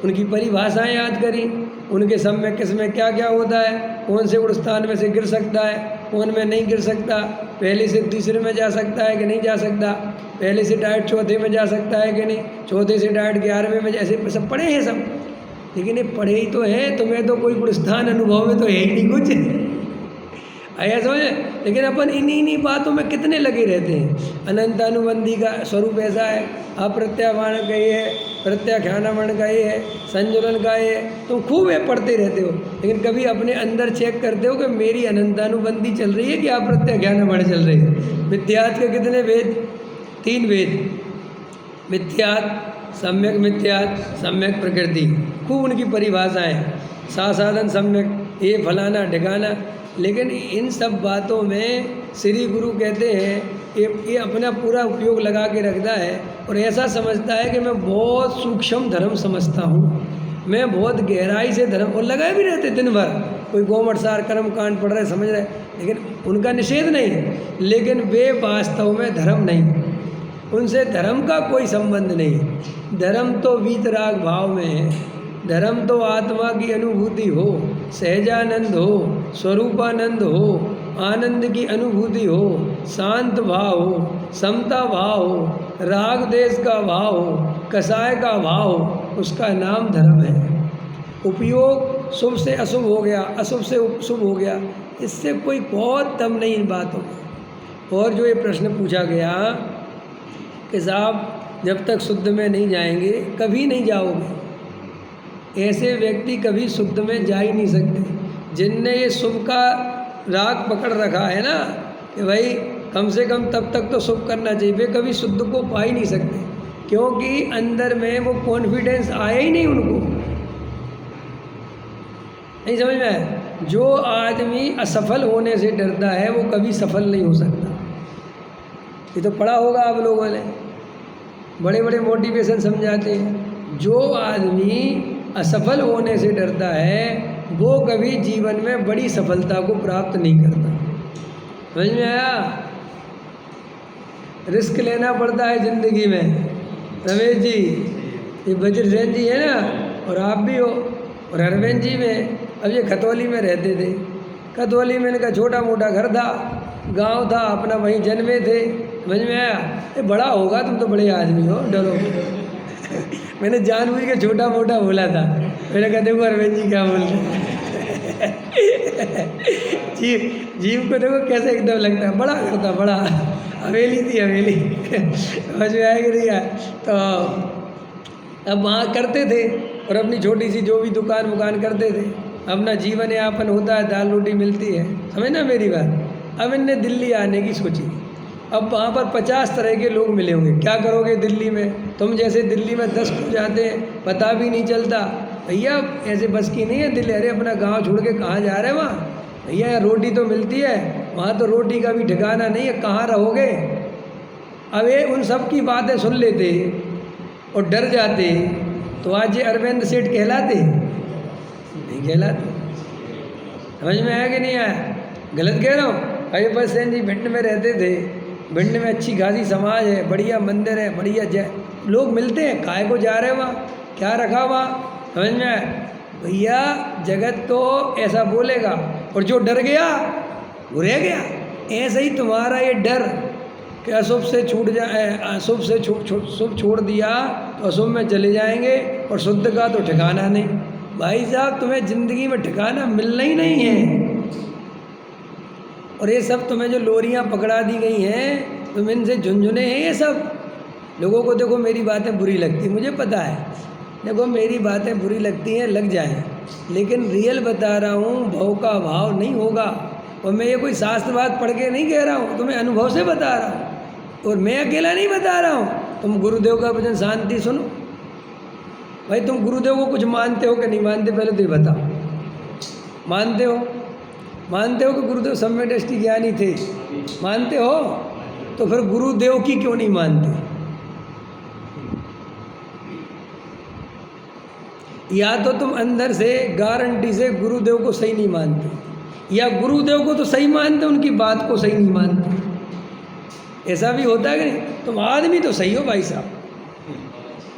उनकी परिभाषाएं याद करी, उनके सब में किस में क्या क्या होता है, कौन से गुण स्थान में से गिर सकता है, कौन में नहीं गिर सकता, पहले से तीसरे में जा सकता है कि नहीं जा सकता, पहले से डायरेक्ट 4थे में जा सकता है कि नहीं, 4थे से डायरेक्ट 11वें में, ऐसे सब पढ़े हैं सब। लेकिन ये पढ़े ही तो है, तुम्हें तो कोई गुण स्थान अनुभव में तो है ही नहीं कुछ, ऐसा समझ। लेकिन अपन इन्हीं बातों में कितने लगे रहते हैं। अनंत अनुबंधी का स्वरूप ऐसा है, अप्रत्यावान का ये है, प्रत्याख्यानमण का ये है, संजुलन का ये है, तुम खूब ये पढ़ते रहते हो, लेकिन कभी अपने अंदर चेक करते हो कि मेरी अनंतानुबंधी चल रही है कि अप्रत्याख्यानमण चल रही है। मिथ्यात के कितने वेद? 3 वेद, मिथ्यात, सम्यक मिथ्यात, सम्यक प्रकृति, खूब उनकी परिभाषाएं, साधन सम्यक, ये फलाना ढिकाना। लेकिन इन सब बातों में श्री गुरु कहते हैं ये अपना पूरा उपयोग लगा के रखता है, और ऐसा समझता है कि मैं बहुत सूक्ष्म धर्म समझता हूँ, मैं बहुत गहराई से धर्म, और लगाए भी रहते दिन भर, कोई गोमटसार कर्म कांड पढ़ रहे समझ रहे, लेकिन उनका निषेध नहीं, लेकिन वे वास्तव में धर्म नहीं, उनसे धर्म का कोई संबंध नहीं। धर्म तो वीतराग भाव में है, धर्म तो आत्मा की अनुभूति हो, सहजानंद हो, स्वरूपानंद हो, आनंद की अनुभूति हो, शांत भाव हो, समता भाव हो, राग देश का भाव हो, कसाय का भाव हो, उसका नाम धर्म है। उपयोग शुभ से अशुभ हो गया, अशुभ से शुभ हो गया, इससे कोई बहुत दम नहीं इन बातों में। और जो ये प्रश्न पूछा गया कि साहब जब तक शुद्ध में नहीं जाएंगे कभी नहीं जाओगे, ऐसे व्यक्ति कभी शुद्ध में जा ही नहीं सकते। जिनने ये शुभ का राग पकड़ रखा है ना कि भाई कम से कम तब तक तो शुभ करना चाहिए, वे कभी शुद्ध को पा ही नहीं सकते, क्योंकि अंदर में वो कॉन्फिडेंस आया ही नहीं उनको। नहीं समझ में आया? जो आदमी असफल होने से डरता है वो कभी सफल नहीं हो सकता। ये तो पढ़ा होगा आप लोगों ने, बड़े बड़े मोटिवेशन समझाते हैं। जो आदमी असफल होने से डरता है वो कभी जीवन में बड़ी सफलता को प्राप्त नहीं करता। समझ में आया? रिस्क लेना पड़ता है ज़िंदगी में। रमेश जी, ये वज्रसेन जी है ना, और आप भी हो, और अरविंद जी में, अब ये खतौली में रहते थे। खतौली में इनका छोटा मोटा घर था, गांव था अपना, वहीं जन्मे थे। समझ में आया? ये बड़ा होगा, तुम तो बड़े आदमी हो, डरो। मैंने जानबूझ के छोटा मोटा बोला था। मैंने कहा देखो अरविंद जी क्या बोल रहे जीव को देखो कैसे एकदम लगता है, बड़ा करता, बड़ा हवेली थी, हवेली। समझ में आया कि नहीं आया? तो अब वहाँ करते थे, और अपनी छोटी सी जो भी दुकान वुकान करते थे, अपना जीवन यापन होता है, दाल रोटी मिलती है। समझ ना मेरी बात? अब इनने दिल्ली आने की सोची। अब वहाँ पर 50 तरह के लोग मिले होंगे। क्या करोगे दिल्ली में? तुम जैसे दिल्ली में 10 खो जाते हैं, पता भी नहीं चलता। भैया ऐसे बस की नहीं है दिल्ली। अरे अपना गांव छोड़ के कहाँ जा रहे हैं वहाँ? भैया रोटी तो मिलती है, वहाँ तो रोटी का भी ठिकाना नहीं है, कहाँ रहोगे? अब ये उन सब की बातें सुन लेते और डर जाते, तो आज ये अरविंद सेठ कहलाते? नहीं कहलाते। समझ में आया कि नहीं आया? गलत कह रहा हूँ? अजय सेन जी भिंड में रहते थे। भिंड में अच्छी खासी समाज है, बढ़िया मंदिर है, बढ़िया लोग मिलते हैं, काहे को जा रहे हैं वहाँ? क्या रखा वहाँ? समझ में आया? भैया जगत तो ऐसा बोलेगा, और जो डर गया वो रह गया। ऐसे ही तुम्हारा ये डर कि अशुभ से छूट जाए, अशुभ से शुभ छोड़ दिया तो अशुभ में चले जाएंगे, और शुद्ध का तो ठिकाना नहीं। भाई साहब, तुम्हें ज़िंदगी में ठिकाना मिलना ही नहीं है। और ये सब तुम्हें जो लोरियां पकड़ा दी गई हैं, तुम इनसे झुंझुने हैं ये सब। लोगों को देखो मेरी बातें बुरी लगती, मुझे पता है, देखो मेरी बातें बुरी लगती हैं, लग जाए, लेकिन रियल बता रहा हूँ, भाव का भाव नहीं होगा। और मैं ये कोई शास्त्रवाद पढ़ के नहीं कह रहा हूँ, तुम्हें अनुभव से बता रहा हूँ, और मैं अकेला नहीं बता रहा हूँ। तुम गुरुदेव का वचन शांति सुनो। भाई तुम गुरुदेव को कुछ मानते हो कि नहीं मानते, पहले तो ये बताओ। मानते हो? मानते हो कि गुरुदेव सम्यक दृष्टि ज्ञानी थे? मानते हो? तो फिर गुरुदेव की क्यों नहीं मानते? या तो तुम अंदर से गारंटी से गुरुदेव को सही नहीं मानते, या गुरुदेव को तो सही मानते, उनकी बात को सही नहीं मानते। ऐसा भी होता है कि नहीं? तुम आदमी तो सही हो भाई साहब,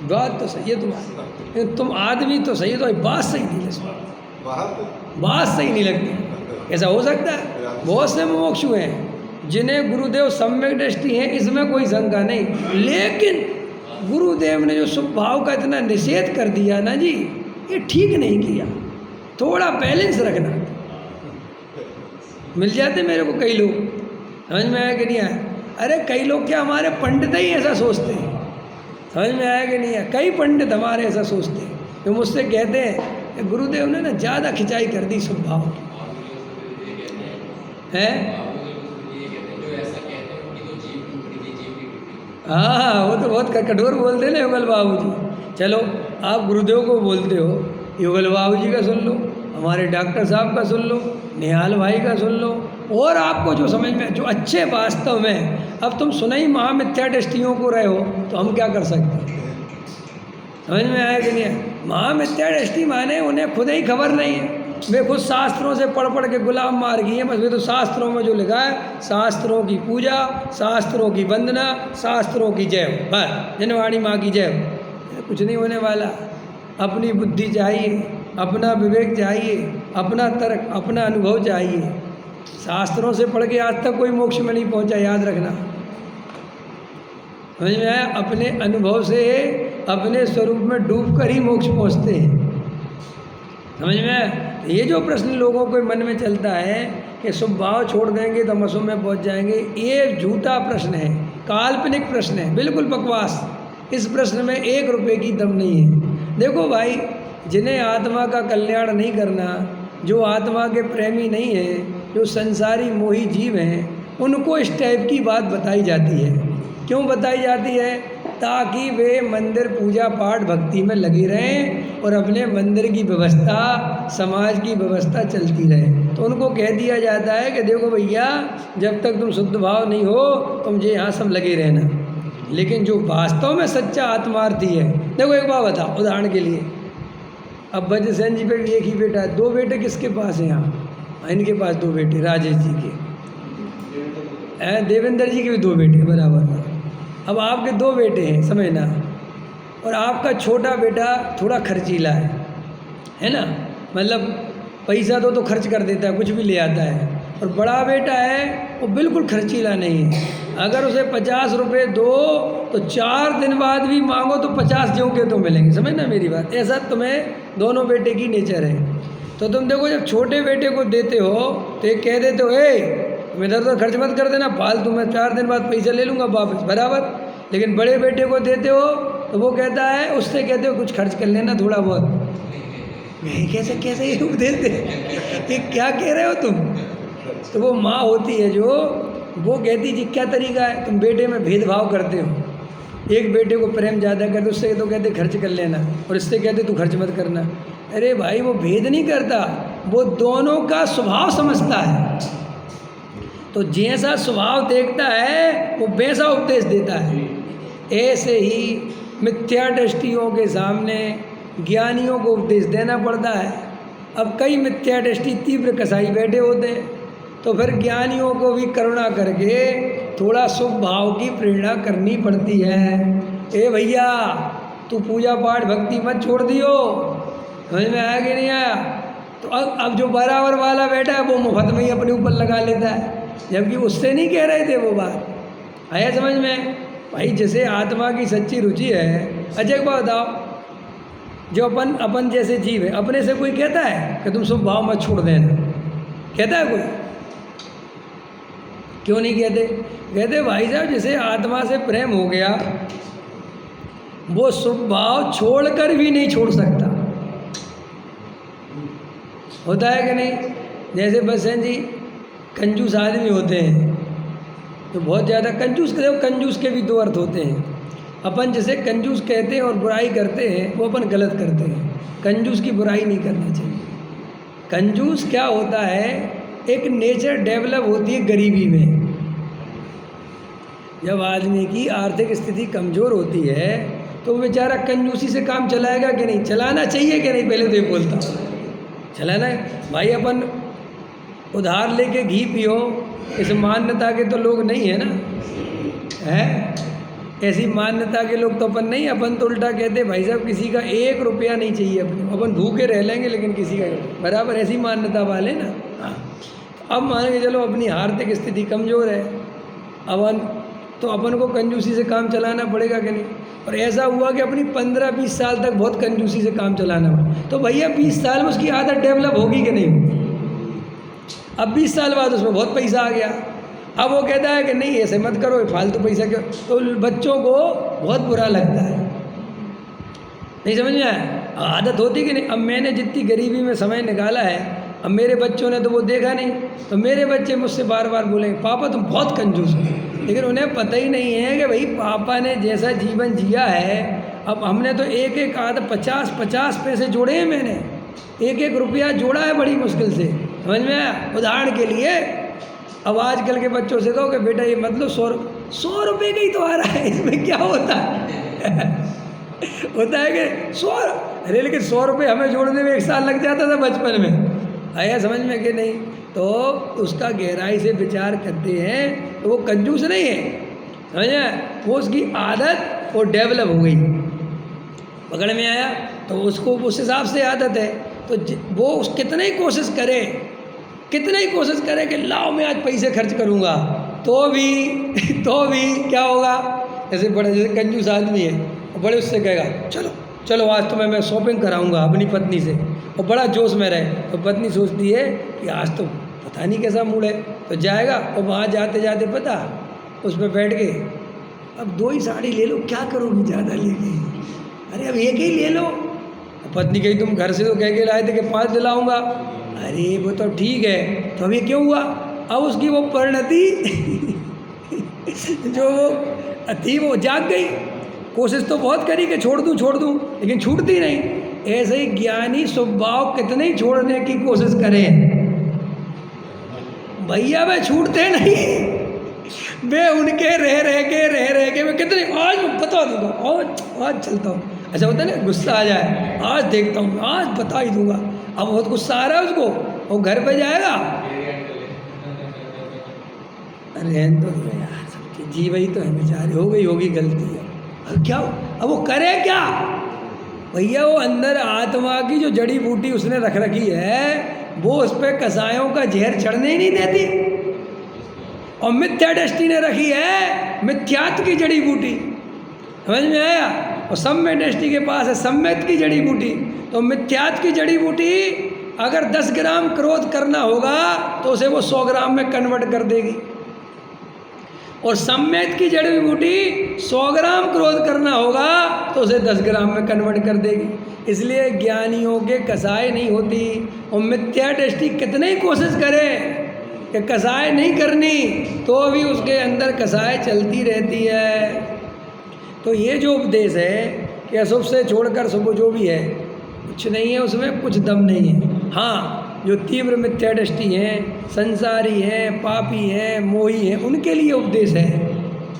बात तो सही है तुम्हारी, तुम आदमी तो सही हो, तो बात सही नहीं लगती, बात सही नहीं लगती। ऐसा हो सकता है? बहुत से मुमुक्षु हैं जिन्हें गुरुदेव सम्यक दृष्टि है, इसमें कोई शंका नहीं, लेकिन गुरुदेव ने जो शुभ भाव का इतना निषेध कर दिया ना जी, ये ठीक नहीं किया। थोड़ा बैलेंस रखना। मिल जाते मेरे को कई लोग, समझ में आया कि नहीं आया? अरे कई लोग क्या, हमारे पंडित ही ऐसा सोचते हैं। समझ में आया कि नहीं आया? कई पंडित हमारे ऐसा सोचते हैं, जो मुझसे कहते हैं कि गुरुदेव ने ना ज़्यादा खिंचाई कर दी शुभ भाव की, है? हाँ, वो तो बहुत कठोर बोलते हैं ना युगल बाबू जी। चलो, आप गुरुदेव को बोलते हो, युगल बाबू जी का सुन लो, हमारे डॉक्टर साहब का सुन लो, निहाल भाई का सुन लो, और आपको जो समझ में, जो अच्छे वास्तव में, अब तुम सुनाई महामिथ्या दृष्टियों को रहे हो, तो हम क्या कर सकते हैं? समझ में आया कि नहीं है? महामिथ्या दृष्टि माने उन्हें खुद ही खबर नहीं है, वे खुद शास्त्रों से पढ़ पढ़ के गुलाम मार गई हैं। बस वे तो शास्त्रों में जो लिखा है, शास्त्रों की पूजा, शास्त्रों की वंदना, शास्त्रों की जय, बस जनवाणी माँ की जय, कुछ नहीं होने वाला। अपनी बुद्धि चाहिए, अपना विवेक चाहिए, अपना तर्क, अपना अनुभव चाहिए। शास्त्रों से पढ़ के आज तक कोई मोक्ष में नहीं पहुंचा, याद रखना। समझ में आया? अपने अनुभव से, अपने स्वरूप में डूब कर ही मोक्ष पहुंचते हैं। समझ में आया? ये जो प्रश्न लोगों के मन में चलता है कि शुभ भाव छोड़ देंगे तो हम अशुभ में पहुंच जाएंगे, ये झूठा प्रश्न है, काल्पनिक प्रश्न है, बिल्कुल बकवास। इस प्रश्न में 1 रुपये की दम नहीं है। देखो भाई, जिन्हें आत्मा का कल्याण नहीं करना, जो आत्मा के प्रेमी नहीं है, जो संसारी मोही जीव हैं, उनको इस टाइप की बात बताई जाती है। क्यों बताई जाती है? ताकि वे मंदिर पूजा पाठ भक्ति में लगे रहें और अपने मंदिर की व्यवस्था, समाज की व्यवस्था चलती रहे। तो उनको कह दिया जाता है कि देखो भैया, जब तक तुम शुद्ध भाव नहीं हो, तुम जो यहाँ सब लगे रहना। लेकिन जो वास्तव में सच्चा आत्मार्थी है, देखो एक बात बताओ, उदाहरण के लिए, अब वज्र सेन जी पे भी एक ही बेटा है, 2 बेटे किसके पास हैं यहाँ? इनके पास 2 बेटे, राजेश जी के, देवेंद्र जी के भी 2 बेटे बराबर। अब आपके 2 बेटे हैं, समझना, और आपका छोटा बेटा थोड़ा खर्चीला है ना, मतलब पैसा तो खर्च कर देता है, कुछ भी ले आता है। और बड़ा बेटा है वो बिल्कुल खर्चीला नहीं है, अगर उसे 50 रुपये दो तो 4 दिन बाद भी मांगो तो 50 ज्यों के तो मिलेंगे। समझना मेरी बात? ऐसा तुम्हें दोनों बेटे की नेचर है। तो तुम देखो, जब छोटे बेटे को देते हो तो एक कह देते हो, तुम इधर उधर खर्च मत कर देना, फालतू में 4 दिन बाद पैसा ले लूँगा वापस, बराबर। लेकिन बड़े बेटे को देते हो तो वो कहता है, उससे कहते हो कुछ खर्च कर लेना थोड़ा बहुत। कैसे कैसे ये उपदेश दे, ये क्या कह रहे हो तुम? तो वो माँ होती है जो, वो कहती जी क्या तरीका है, तुम बेटे में भेदभाव करते हो। एक बेटे को प्रेम ज़्यादा करते, उससे तो कहते खर्च कर लेना, और इससे कहते तू खर्च मत करना। अरे भाई, वो भेद नहीं करता, वो दोनों का स्वभाव समझता है। तो जैसा स्वभाव देखता है वो वैसा उपदेश देता है। ऐसे ही मिथ्या दृष्टियों के सामने ज्ञानियों को उपदेश देना पड़ता है। अब कई मिथ्या दृष्टि तीव्र कसाई बैठे होते हैं, तो फिर ज्ञानियों को भी करुणा करके थोड़ा शुभ भाव की प्रेरणा करनी पड़ती है। ए भैया, तू पूजा पाठ भक्ति मत छोड़ दियो। समझ में आया कि नहीं आया? तो अब जो बराबर वाला बैठा है वो मुफ्त में ही अपने ऊपर लगा लेता है, जबकि उससे नहीं कह रहे थे वो बात। आया समझ में? भाई जैसे आत्मा की सच्ची रुचि है। अच्छा एक बात बताओ, जो अपन जैसे जीव है, अपने से कोई कहता है कि तुम शुभ भाव मत छोड़ देना? कहता है कोई? क्यों नहीं कहते? कहते भाई साहब जैसे आत्मा से प्रेम हो गया, वो शुभ भाव छोड़कर भी नहीं छोड़ सकता। होता है कि नहीं? जैसे बसंत जी कंजूस आदमी होते हैं तो बहुत ज़्यादा कंजूस, कंजूस के भी दो अर्थ होते हैं। अपन जैसे कंजूस कहते हैं और बुराई करते हैं, वो अपन गलत करते हैं। कंजूस की बुराई नहीं करना चाहिए। कंजूस क्या होता है, एक नेचर डेवलप होती है गरीबी में। जब आदमी की आर्थिक स्थिति कमज़ोर होती है तो वो बेचारा कंजूसी से काम चलाएगा कि नहीं? चलाना चाहिए कि नहीं? पहले तो ये बोलता हूँ, चलाना है भाई। अपन उधार लेके घी पियो, इस मान्यता के तो लोग नहीं है ना, है ऐसी मान्यता के लोग तो अपन नहीं। अपन तो उल्टा कहते भाई साहब किसी का 1 रुपया नहीं चाहिए अपने, अपन भूखे रह लेंगे लेकिन किसी का बराबर, ऐसी मान्यता वाले ना। हाँ, अब मान के चलो अपनी आर्थिक स्थिति कमज़ोर है, अपन को कंजूसी से काम चलाना पड़ेगा कि नहीं? और ऐसा हुआ कि अपनी 15-20 साल तक बहुत कंजूसी से काम चलाना पड़ा, तो भैया 20 साल में उसकी आदत डेवलप होगी कि नहीं होगी? अब 20 साल बाद उसमें बहुत पैसा आ गया, अब वो कहता है कि नहीं ऐसे मत करो, फालतू पैसा क्यों? तो बच्चों को बहुत बुरा लगता है। नहीं समझ में आया? आदत होती कि नहीं? अब मैंने जितनी गरीबी में समय निकाला है, अब मेरे बच्चों ने तो वो देखा नहीं, तो मेरे बच्चे मुझसे बार बार बोलेंगे पापा तुम बहुत कंजूस हो। लेकिन उन्हें पता ही नहीं है कि भाई पापा ने जैसा जीवन जिया है, अब हमने तो एक एक आध 50-50 पैसे जोड़े हैं, मैंने 1-1 रुपया जोड़ा है बड़ी मुश्किल से, समझ में आया? उदाहरण के लिए अब आजकल के बच्चों से कहो कि बेटा ये मतलब 100 रुपये का ही तो आ रहा है, इसमें क्या होता है? होता है कि 100, अरे लेकिन 100 रुपये हमें जोड़ने में 1 साल लग जाता था बचपन में। आया समझ में कि नहीं? तो उसका गहराई से विचार करते हैं तो वो कंजूस नहीं है, समझ में? वो उसकी आदत वो डेवलप हो गई, पकड़ में आया? तो उसको उस हिसाब से आदत है, तो वो कितना ही कोशिश करे कि लाओ मैं आज पैसे खर्च करूँगा, तो भी क्या होगा? जैसे कंजूस आदमी है, बड़े उससे कहेगा चलो आज तो मैं शॉपिंग कराऊंगा अपनी पत्नी से, और बड़ा जोश में रहे, तो पत्नी सोचती है कि आज तो पता नहीं कैसा मूड है, तो जाएगा और वहाँ जाते जाते पता उस पर बैठ के अब 2 ही साड़ी ले लो, क्या करोगी ज़्यादा लेके? अरे अब 1 ही ले लो। पत्नी कही तुम घर से तो कह के लाए थे कि 5 दिलाऊंगा। अरे वो तो ठीक है, तो अभी क्यों हुआ? अब उसकी वो परिणति जो वो थी वो जाग गई। कोशिश तो बहुत करी कि छोड़ दूं, लेकिन छूटती नहीं। ऐसे ही ज्ञानी स्वभाव कितने ही छोड़ने की कोशिश करें, भैया वे छूटते नहीं। वे उनके रह के मैं कितने आज बता दूंगा, आज चलता हूँ। ऐसा होता है ना, गुस्सा आ जाए, आज देखता हूँ, आज बता ही दूंगा। अब बहुत गुस्सा आ रहा है उसको, वो घर पे जाएगा, अरे तो यार सबकी जी वही तो है बेचारे, हो गई होगी गलती है, अब क्या? अब वो करे क्या भैया? वो अंदर आत्मा की जो जड़ी बूटी उसने रख रखी है, वो उस पर कसायों का जहर चढ़ने ही नहीं देती। और मिथ्या दृष्टि ने रखी है मिथ्यात्व की जड़ी बूटी, समझ में आया? और सम्य दृष्टि के पास है सम्यत की जड़ी बूटी। तो मिथ्यात्व की जड़ी बूटी अगर 10 ग्राम क्रोध करना होगा तो उसे वो 100 ग्राम में कन्वर्ट कर देगी, और सम्यत की जड़ी बूटी 100 ग्राम क्रोध करना होगा तो उसे 10 ग्राम में कन्वर्ट कर देगी। इसलिए ज्ञानियों के कसाय नहीं होती। और मिथ्या दृष्टि कितने ही कोशिश करे कि कसाय नहीं करनी, तो भी उसके अंदर कसाय चलती रहती है। तो ये जो उपदेश है कि अशुभ से छोड़कर शुभ जो भी है, कुछ नहीं है उसमें, कुछ दम नहीं है। हाँ, जो तीव्र मिथ्या दृष्टि हैं, संसारी हैं, पापी हैं, मोही हैं, उनके लिए उपदेश है।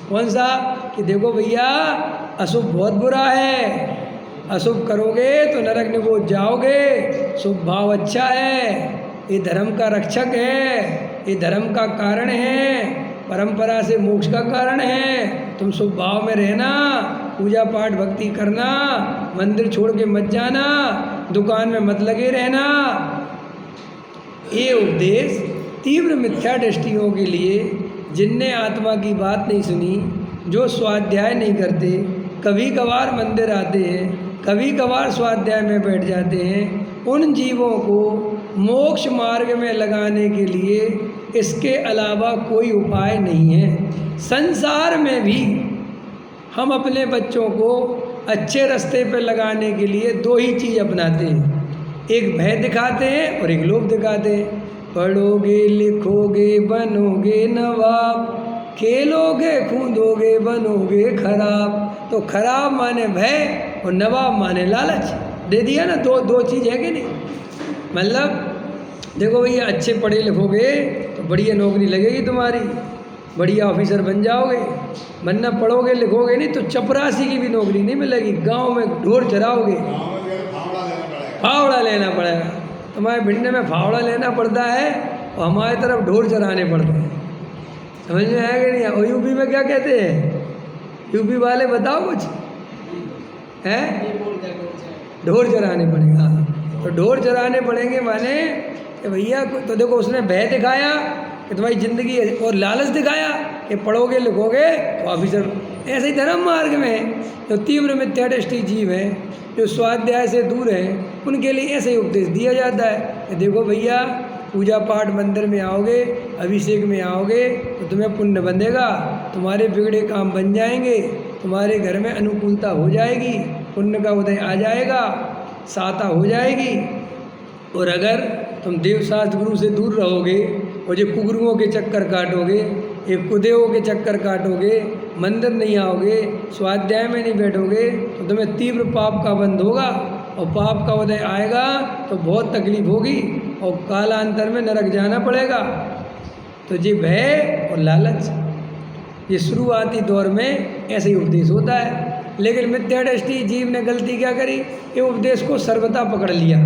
कौन सा? कि देखो भैया अशुभ बहुत बुरा है, अशुभ करोगे तो नरक निगोच जाओगे, शुभ भाव अच्छा है, ये धर्म का रक्षक है, ये धर्म का कारण है, परंपरा से मोक्ष का कारण है। तुम शुभ भाव में रहना, पूजा पाठ भक्ति करना, मंदिर छोड़ के मत जाना, दुकान में मत लगे रहना। ये उपदेश तीव्र मिथ्या दृष्टियों के लिए जिनने आत्मा की बात नहीं सुनी, जो स्वाध्याय नहीं करते, कभी कभार मंदिर आते हैं, कभी कभार स्वाध्याय में बैठ जाते हैं, उन जीवों को मोक्ष मार्ग में लगाने के लिए इसके अलावा कोई उपाय नहीं है। संसार में भी हम अपने बच्चों को अच्छे रास्ते पर लगाने के लिए दो ही चीज़ अपनाते हैं, एक भय दिखाते हैं और एक लोभ दिखाते हैं। पढ़ोगे लिखोगे बनोगे नवाब, खेलोगे कूदोगे बनोगे खराब। तो खराब माने भय और नवाब माने लालच। दे दिया ना, दो चीज़ है कि नहीं। मतलब देखो भैया, अच्छे पढ़े लिखोगे तो बढ़िया नौकरी लगेगी तुम्हारी, बढ़िया ऑफिसर बन जाओगे, वरना पढ़ोगे लिखोगे नहीं तो चपरासी की भी नौकरी नहीं मिलेगी, गांव में ढोर चराओगे, फावड़ा लेना पड़ेगा। तुम्हारे भिंडे में फावड़ा लेना पड़ता है और हमारी तरफ ढोर चराने पड़ते हैं। समझ में आएगा नहीं। और यूपी में क्या कहते हैं, यूपी वाले बताओ कुछ है, ढोर चराने पड़ेगा। तो ढोर चराने पड़ेंगे माने कि भैया, तो देखो उसने भय दिखाया कि तुम्हारी ज़िंदगी, और लालच दिखाया कि पढ़ोगे लिखोगे तो ऑफिसर। ऐसे ही धर्म मार्ग में जो तीव्र मिथ्यादृष्टि जीव हैं, जो स्वाध्याय से दूर हैं, उनके लिए ऐसे ही उपदेश दिया जाता है कि देखो भैया, पूजा पाठ मंदिर में आओगे, अभिषेक में आओगे तो तुम्हें पुण्य बंधेगा, तुम्हारे बिगड़े काम बन जाएंगे, तुम्हारे घर में अनुकूलता हो जाएगी, पुण्य का उदय आ जाएगा, साता हो जाएगी। और अगर तुम देवशास्त्र गुरु से दूर रहोगे और जो कुगुरुओं के चक्कर काटोगे, एक कुदेवों के चक्कर काटोगे, मंदिर नहीं आओगे, स्वाध्याय में नहीं बैठोगे, तो तुम्हें तीव्र पाप का बंध होगा और पाप का उदय आएगा तो बहुत तकलीफ होगी और कालांतर में नरक जाना पड़ेगा। तो ये भय और लालच, ये शुरुआती दौर में ऐसे ही उपदेश होता है। लेकिन मिथ्यादृष्टि जीव ने गलती क्या करी, ये उपदेश को सर्वथा पकड़ लिया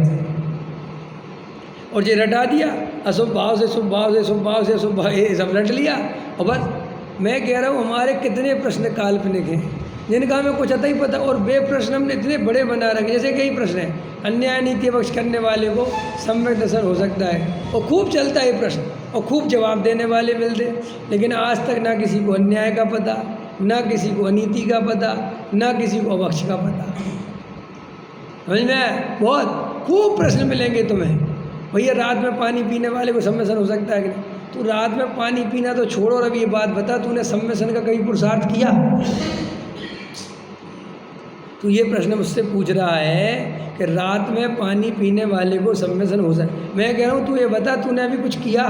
और ये रटा दिया, अशुभ भाव से शुभ भाव से, शुभ भाव से शुभ भाव, ये सब रट लिया। और बस मैं कह रहा हूँ, हमारे कितने प्रश्न काल्पनिक हैं जिनका हमें कुछ आता ही पता, और वे प्रश्न हमने इतने बड़े बना रखे। जैसे कई प्रश्न हैं, अन्याय नीति पक्ष करने वाले को सम्यक दर्शन हो सकता है, और खूब चलता है ये प्रश्न और खूब जवाब देने वाले मिलते, लेकिन आज तक ना किसी को अन्याय का पता, ना किसी को अनीति का पता, ना किसी को अवक्ष का पता। समझ में, बहुत खूब प्रश्न मिलेंगे तुम्हें। भैया, रात में पानी पीने वाले को सम्मेशन हो सकता है कि नहीं? तू रात में पानी पीना तो छोड़ो, और अभी ये बात बता, तूने सम्मेशन का कभी पुरुषार्थ किया? तू ये प्रश्न मुझसे पूछ रहा है कि रात में पानी पीने वाले को सम्मेशन हो सकता। मैं कह रहा हूँ, तू ये बता, तूने अभी कुछ किया,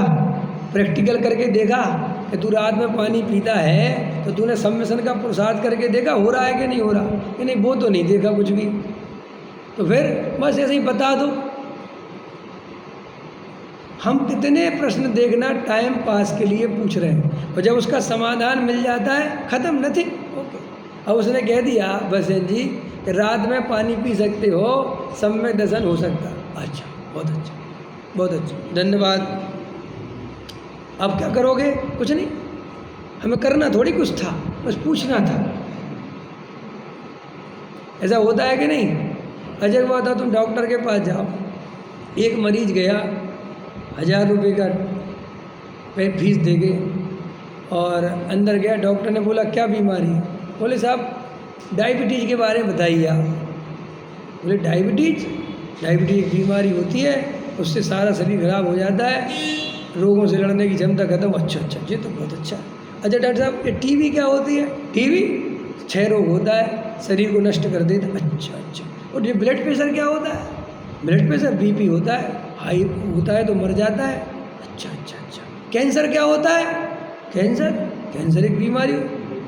प्रैक्टिकल करके देखा कि तू रात में पानी पीता है तो तूने सम्मेशन का पुरुषार्थ करके देखा हो रहा है कि नहीं हो रहा? कि नहीं, वो तो नहीं देखा कुछ भी। तो फिर बस ऐसे ही बता दो। हम कितने प्रश्न देखना टाइम पास के लिए पूछ रहे हैं, और जब उसका समाधान मिल जाता है, ख़त्म, नथिंग, ओके। अब उसने कह दिया बसेन जी कि रात में पानी पी सकते हो, सम्यक दर्शन हो सकता। अच्छा, बहुत अच्छा, बहुत अच्छा, धन्यवाद। अब क्या करोगे? कुछ नहीं, हमें करना थोड़ी कुछ था, बस पूछना था। ऐसा होता है कि नहीं? अजय बात था, तुम डॉक्टर के पास जाओ, एक मरीज गया 1000 रुपये का फीस देके, और अंदर गया, डॉक्टर ने बोला क्या बीमारी है? बोले साहब डायबिटीज़ के बारे में बताइए आप। बोले डायबिटीज़ एक बीमारी होती है, उससे सारा शरीर खराब हो जाता है, रोगों से लड़ने की क्षमता खत्म। अच्छा, ये तो बहुत अच्छा है। अच्छा डॉक्टर साहब, ये टीबी क्या होती है? टीबी 6 रोग होता है, शरीर को नष्ट कर देता। अच्छा। और ये ब्लड प्रेशर क्या होता है? ब्लड प्रेशर बीपी होता है, हाई होता है तो मर जाता है। अच्छा। कैंसर क्या होता है? कैंसर एक बीमारी हो।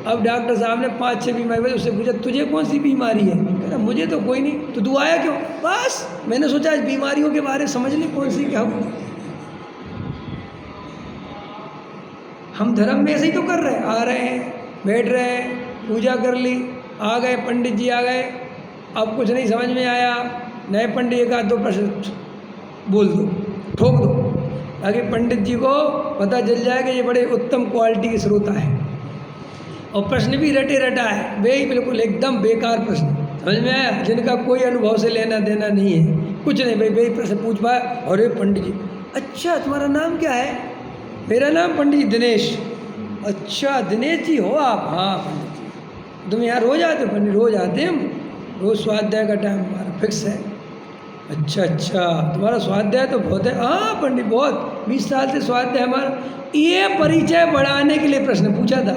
अब डॉक्टर साहब ने 5-6 बीमारी बताई, उससे पूछा तुझे कौन सी बीमारी है? कहना मुझे तो कोई नहीं। तो तू आया क्यों? बस मैंने सोचा आज बीमारियों के बारे में समझ ली, कौन सी क्या हो। हम धर्म में ऐसे ही तो कर रहे हैं, आ रहे हैं, बैठ रहे हैं, पूजा कर ली, आ गए, पंडित जी आ गए, अब कुछ नहीं समझ में आया, नए पंडित एक आध 2 प्रश्न बोल दो, ठोक दो, ताकि पंडित जी को पता चल जाए कि ये बड़े उत्तम क्वालिटी के श्रोता है। और प्रश्न भी रटा है, वे ही बिल्कुल एकदम बेकार प्रश्न, समझ में आया, जिनका कोई अनुभव से लेना देना नहीं है, कुछ नहीं, भाई वही प्रश्न पूछ पाए। और ये पंडित जी, अच्छा तुम्हारा नाम क्या है? मेरा नाम पंडित दिनेश। अच्छा दिनेश जी हो आप? हाँ पंडित जी। तुम यहाँ रोज आते हो? पंडित रोज आते हैं हम, रोज स्वाध्याय का टाइम हमारा फिक्स है। अच्छा अच्छा, तुम्हारा स्वाध्याय तो बहुत है। हाँ पंडित बहुत, 20 साल से स्वाध्याय हमारा। ये परिचय बढ़ाने के लिए प्रश्न पूछा था,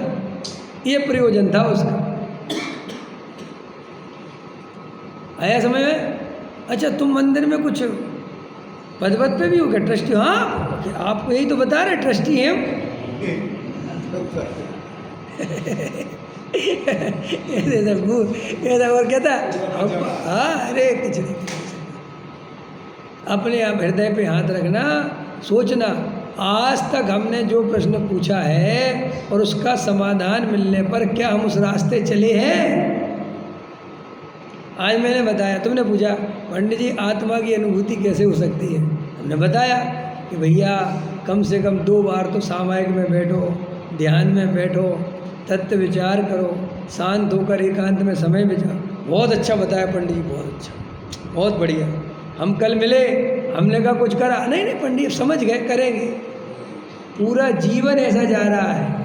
ये प्रयोजन था उसका। आया समझ में? अच्छा तुम मंदिर में कुछ पद पे भी हो क्या? ट्रस्टी? हाँ आपको यही तो बता रहे ट्रस्टी हैं हम। ऐसा और कहता हाँ, अरे कुछ नहीं। अपने आप हृदय पे हाथ रखना, सोचना आज तक हमने जो प्रश्न पूछा है और उसका समाधान मिलने पर क्या हम उस रास्ते चले हैं? आज मैंने बताया, तुमने पूछा पंडित जी आत्मा की अनुभूति कैसे हो सकती है? हमने बताया कि भैया कम से कम 2 बार तो सामायिक में बैठो, ध्यान में बैठो, तत्व विचार करो, शांत होकर एकांत में समय बिताओ। बहुत अच्छा बताया पंडित जी, बहुत अच्छा, बहुत बढ़िया। हम कल मिले, हमने कहा कुछ करा नहीं? नहीं पंडित समझ गए, करेंगे। पूरा जीवन ऐसा जा रहा है।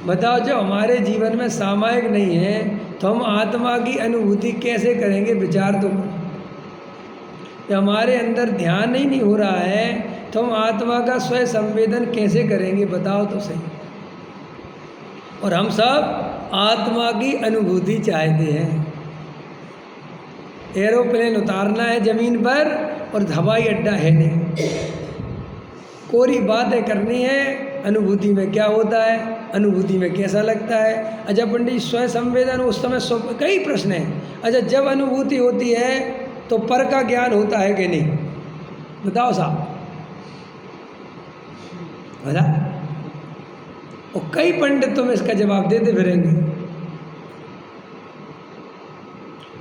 बताओ जब हमारे जीवन में सामायिक नहीं है तो हम आत्मा की अनुभूति कैसे करेंगे? विचार तो करो। जब हमारे अंदर ध्यान ही नहीं हो रहा है तो हम आत्मा का स्वयं संवेदन कैसे करेंगे? बताओ तो सही। और हम सब आत्मा की अनुभूति चाहते हैं। एरोप्लेन उतारना है ज़मीन पर और हवाई अड्डा है नहीं। कोरी बातें करनी है, अनुभूति में क्या होता है, अनुभूति में कैसा लगता है। अच्छा पंडित स्वयं संवेदन उस समय कई प्रश्न हैं। अच्छा जब अनुभूति होती है तो पर का ज्ञान होता है कि नहीं? बताओ साहब, बता। और कई पंडित तुम इसका जवाब देते फिरेंगे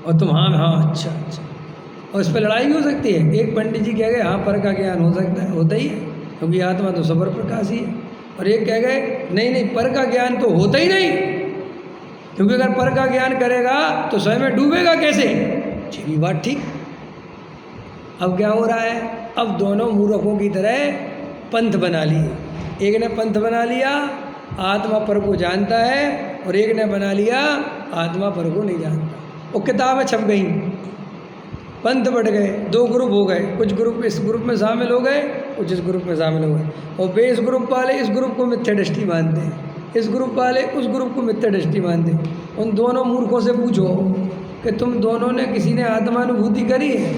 और तुम हाँ हाँ अच्छा अच्छा, और इस पर लड़ाई भी हो सकती है। एक पंडित जी कह गए हाँ पर का ज्ञान हो सकता है, होता ही है क्योंकि आत्मा तो सबर प्रकाश ही है। और एक कह गए नहीं नहीं पर का ज्ञान तो होता ही नहीं, क्योंकि अगर पर का ज्ञान करेगा तो स्वयं में डूबेगा कैसे? ये भी बात ठीक। अब क्या हो रहा है? अब दोनों मूर्खों की तरह पंथ बना लिए। एक ने पंथ बना लिया आत्मा पर को जानता है और एक ने बना लिया आत्मा पर को नहीं जानता। वो किताबें छप गई, पंथ बढ़ गए, 2 ग्रुप हो गए। कुछ ग्रुप इस ग्रुप में शामिल हो गए, कुछ इस ग्रुप में शामिल हो गए। और वे इस ग्रुप वाले इस ग्रुप को मिथ्या दृष्टि मानते हैं, इस ग्रुप वाले उस ग्रुप को मिथ्या दृष्टि मानते हैं। उन दोनों मूर्खों से पूछो कि तुम दोनों ने किसी ने आत्मानुभूति करी है?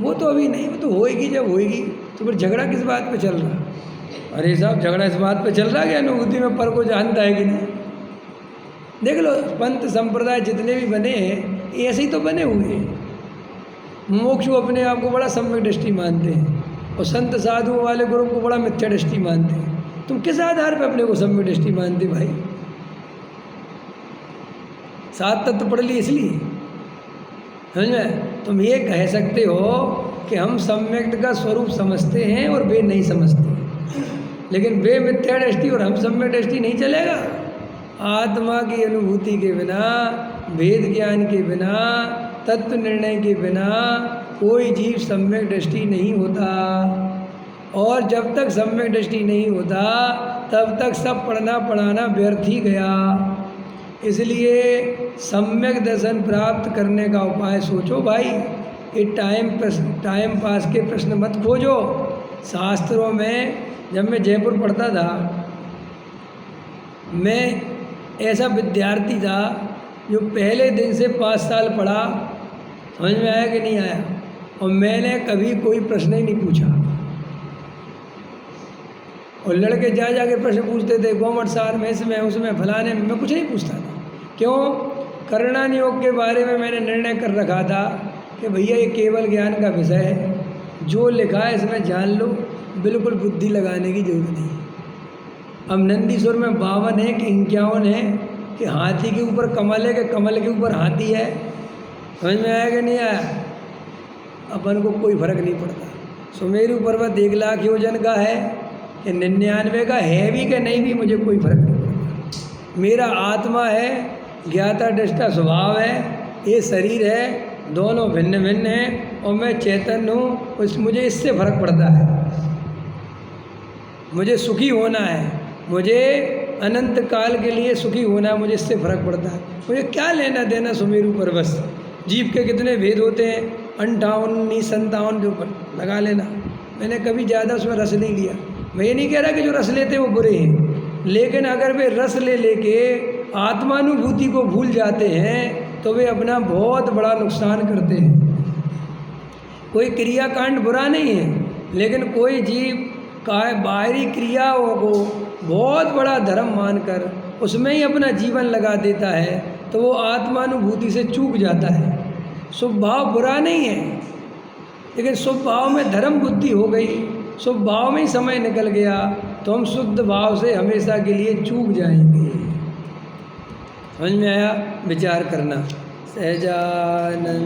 वो तो अभी नहीं, वो तो होएगी जब होएगी। तो फिर झगड़ा किस बात पे चल रहा? अरे साहब झगड़ा इस बात पे चल रहा है कि अनुभूति में पर को जानता है कि नहीं। देख लो पंथ संप्रदाय जितने भी बने हैं ऐसे ही तो बने हुए हैं। मोक्षु अपने आप को बड़ा सम्यक दृष्टि मानते हैं और संत साधु वाले ग्रुप को बड़ा मिथ्या दृष्टि मानते हैं। तुम किस आधार पर अपने को सम्यक दृष्टि मानते भाई? 7 तत्व पढ़ लिए इसलिए, समझ में? तुम ये कह सकते हो कि हम सम्यक का स्वरूप समझते हैं और वे नहीं समझते, लेकिन वे मिथ्या दृष्टि और हम सम्यक दृष्टि नहीं चलेगा। आत्मा की अनुभूति के बिना, भेद ज्ञान के बिना, तत्व निर्णय के बिना कोई जीव सम्यक दृष्टि नहीं होता। और जब तक सम्यक दृष्टि नहीं होता तब तक सब पढ़ना पढ़ाना व्यर्थ ही गया। इसलिए सम्यक दर्शन प्राप्त करने का उपाय सोचो भाई। ये टाइम पास के प्रश्न मत खोजो। शास्त्रों में जब मैं जयपुर पढ़ता था, मैं ऐसा विद्यार्थी था जो पहले दिन से 5 साल पढ़ा। समझ में आया कि नहीं आया? और मैंने कभी कोई प्रश्न ही नहीं पूछा। और लड़के जा के प्रश्न पूछते थे, गोमट सार में इसमें उसमें फलाने में, मैं कुछ नहीं पूछता था। क्यों? करणान योग के बारे में मैंने निर्णय कर रखा था कि भैया ये केवल ज्ञान का विषय है, जो लिखा है इसमें जान लो, बिल्कुल बुद्धि लगाने की जरूरत नहीं। अब नंदीश्वर में 52 है कि 51 है कि हाथी के ऊपर कमल है कि कमल के ऊपर हाथी है। समझ में आया कि नहीं आया? अपन को कोई फर्क नहीं पड़ता। सुमेरु पर्वत 1 लाख योजन का है कि 99 का है भी कि नहीं भी, मुझे कोई फर्क नहीं पड़ता। मेरा आत्मा है, ज्ञाता दृष्टा स्वभाव है, ये शरीर है, दोनों भिन्न भिन्न हैं और मैं चैतन्य हूँ। मुझे इससे फर्क पड़ता है। मुझे सुखी होना है, मुझे अनंत काल के लिए सुखी होना है, मुझे इससे फर्क पड़ता है। मुझे क्या लेना देना सुमेरु पर्वत से। जीव के कितने भेद होते हैं, 58 57 जो लगा लेना। मैंने कभी ज़्यादा उसमें रस नहीं लिया। मैं ये नहीं कह रहा कि जो रस लेते हैं वो बुरे हैं, लेकिन अगर वे रस ले लेके आत्मानुभूति को भूल जाते हैं तो वे अपना बहुत बड़ा नुकसान करते हैं। कोई क्रियाकांड बुरा नहीं है, लेकिन कोई जीव का बाहरी क्रियाओं को बहुत बड़ा धर्म मानकर उसमें ही अपना जीवन लगा देता है तो वो आत्मानुभूति से चूक जाता है। शुभ भाव बुरा नहीं है, लेकिन शुभ भाव में धर्म बुद्धि हो गई, शुभ भाव में ही समय निकल गया तो हम शुद्ध भाव से हमेशा के लिए चूक जाएंगे। समझ में आया? विचार करना। सहजानंद।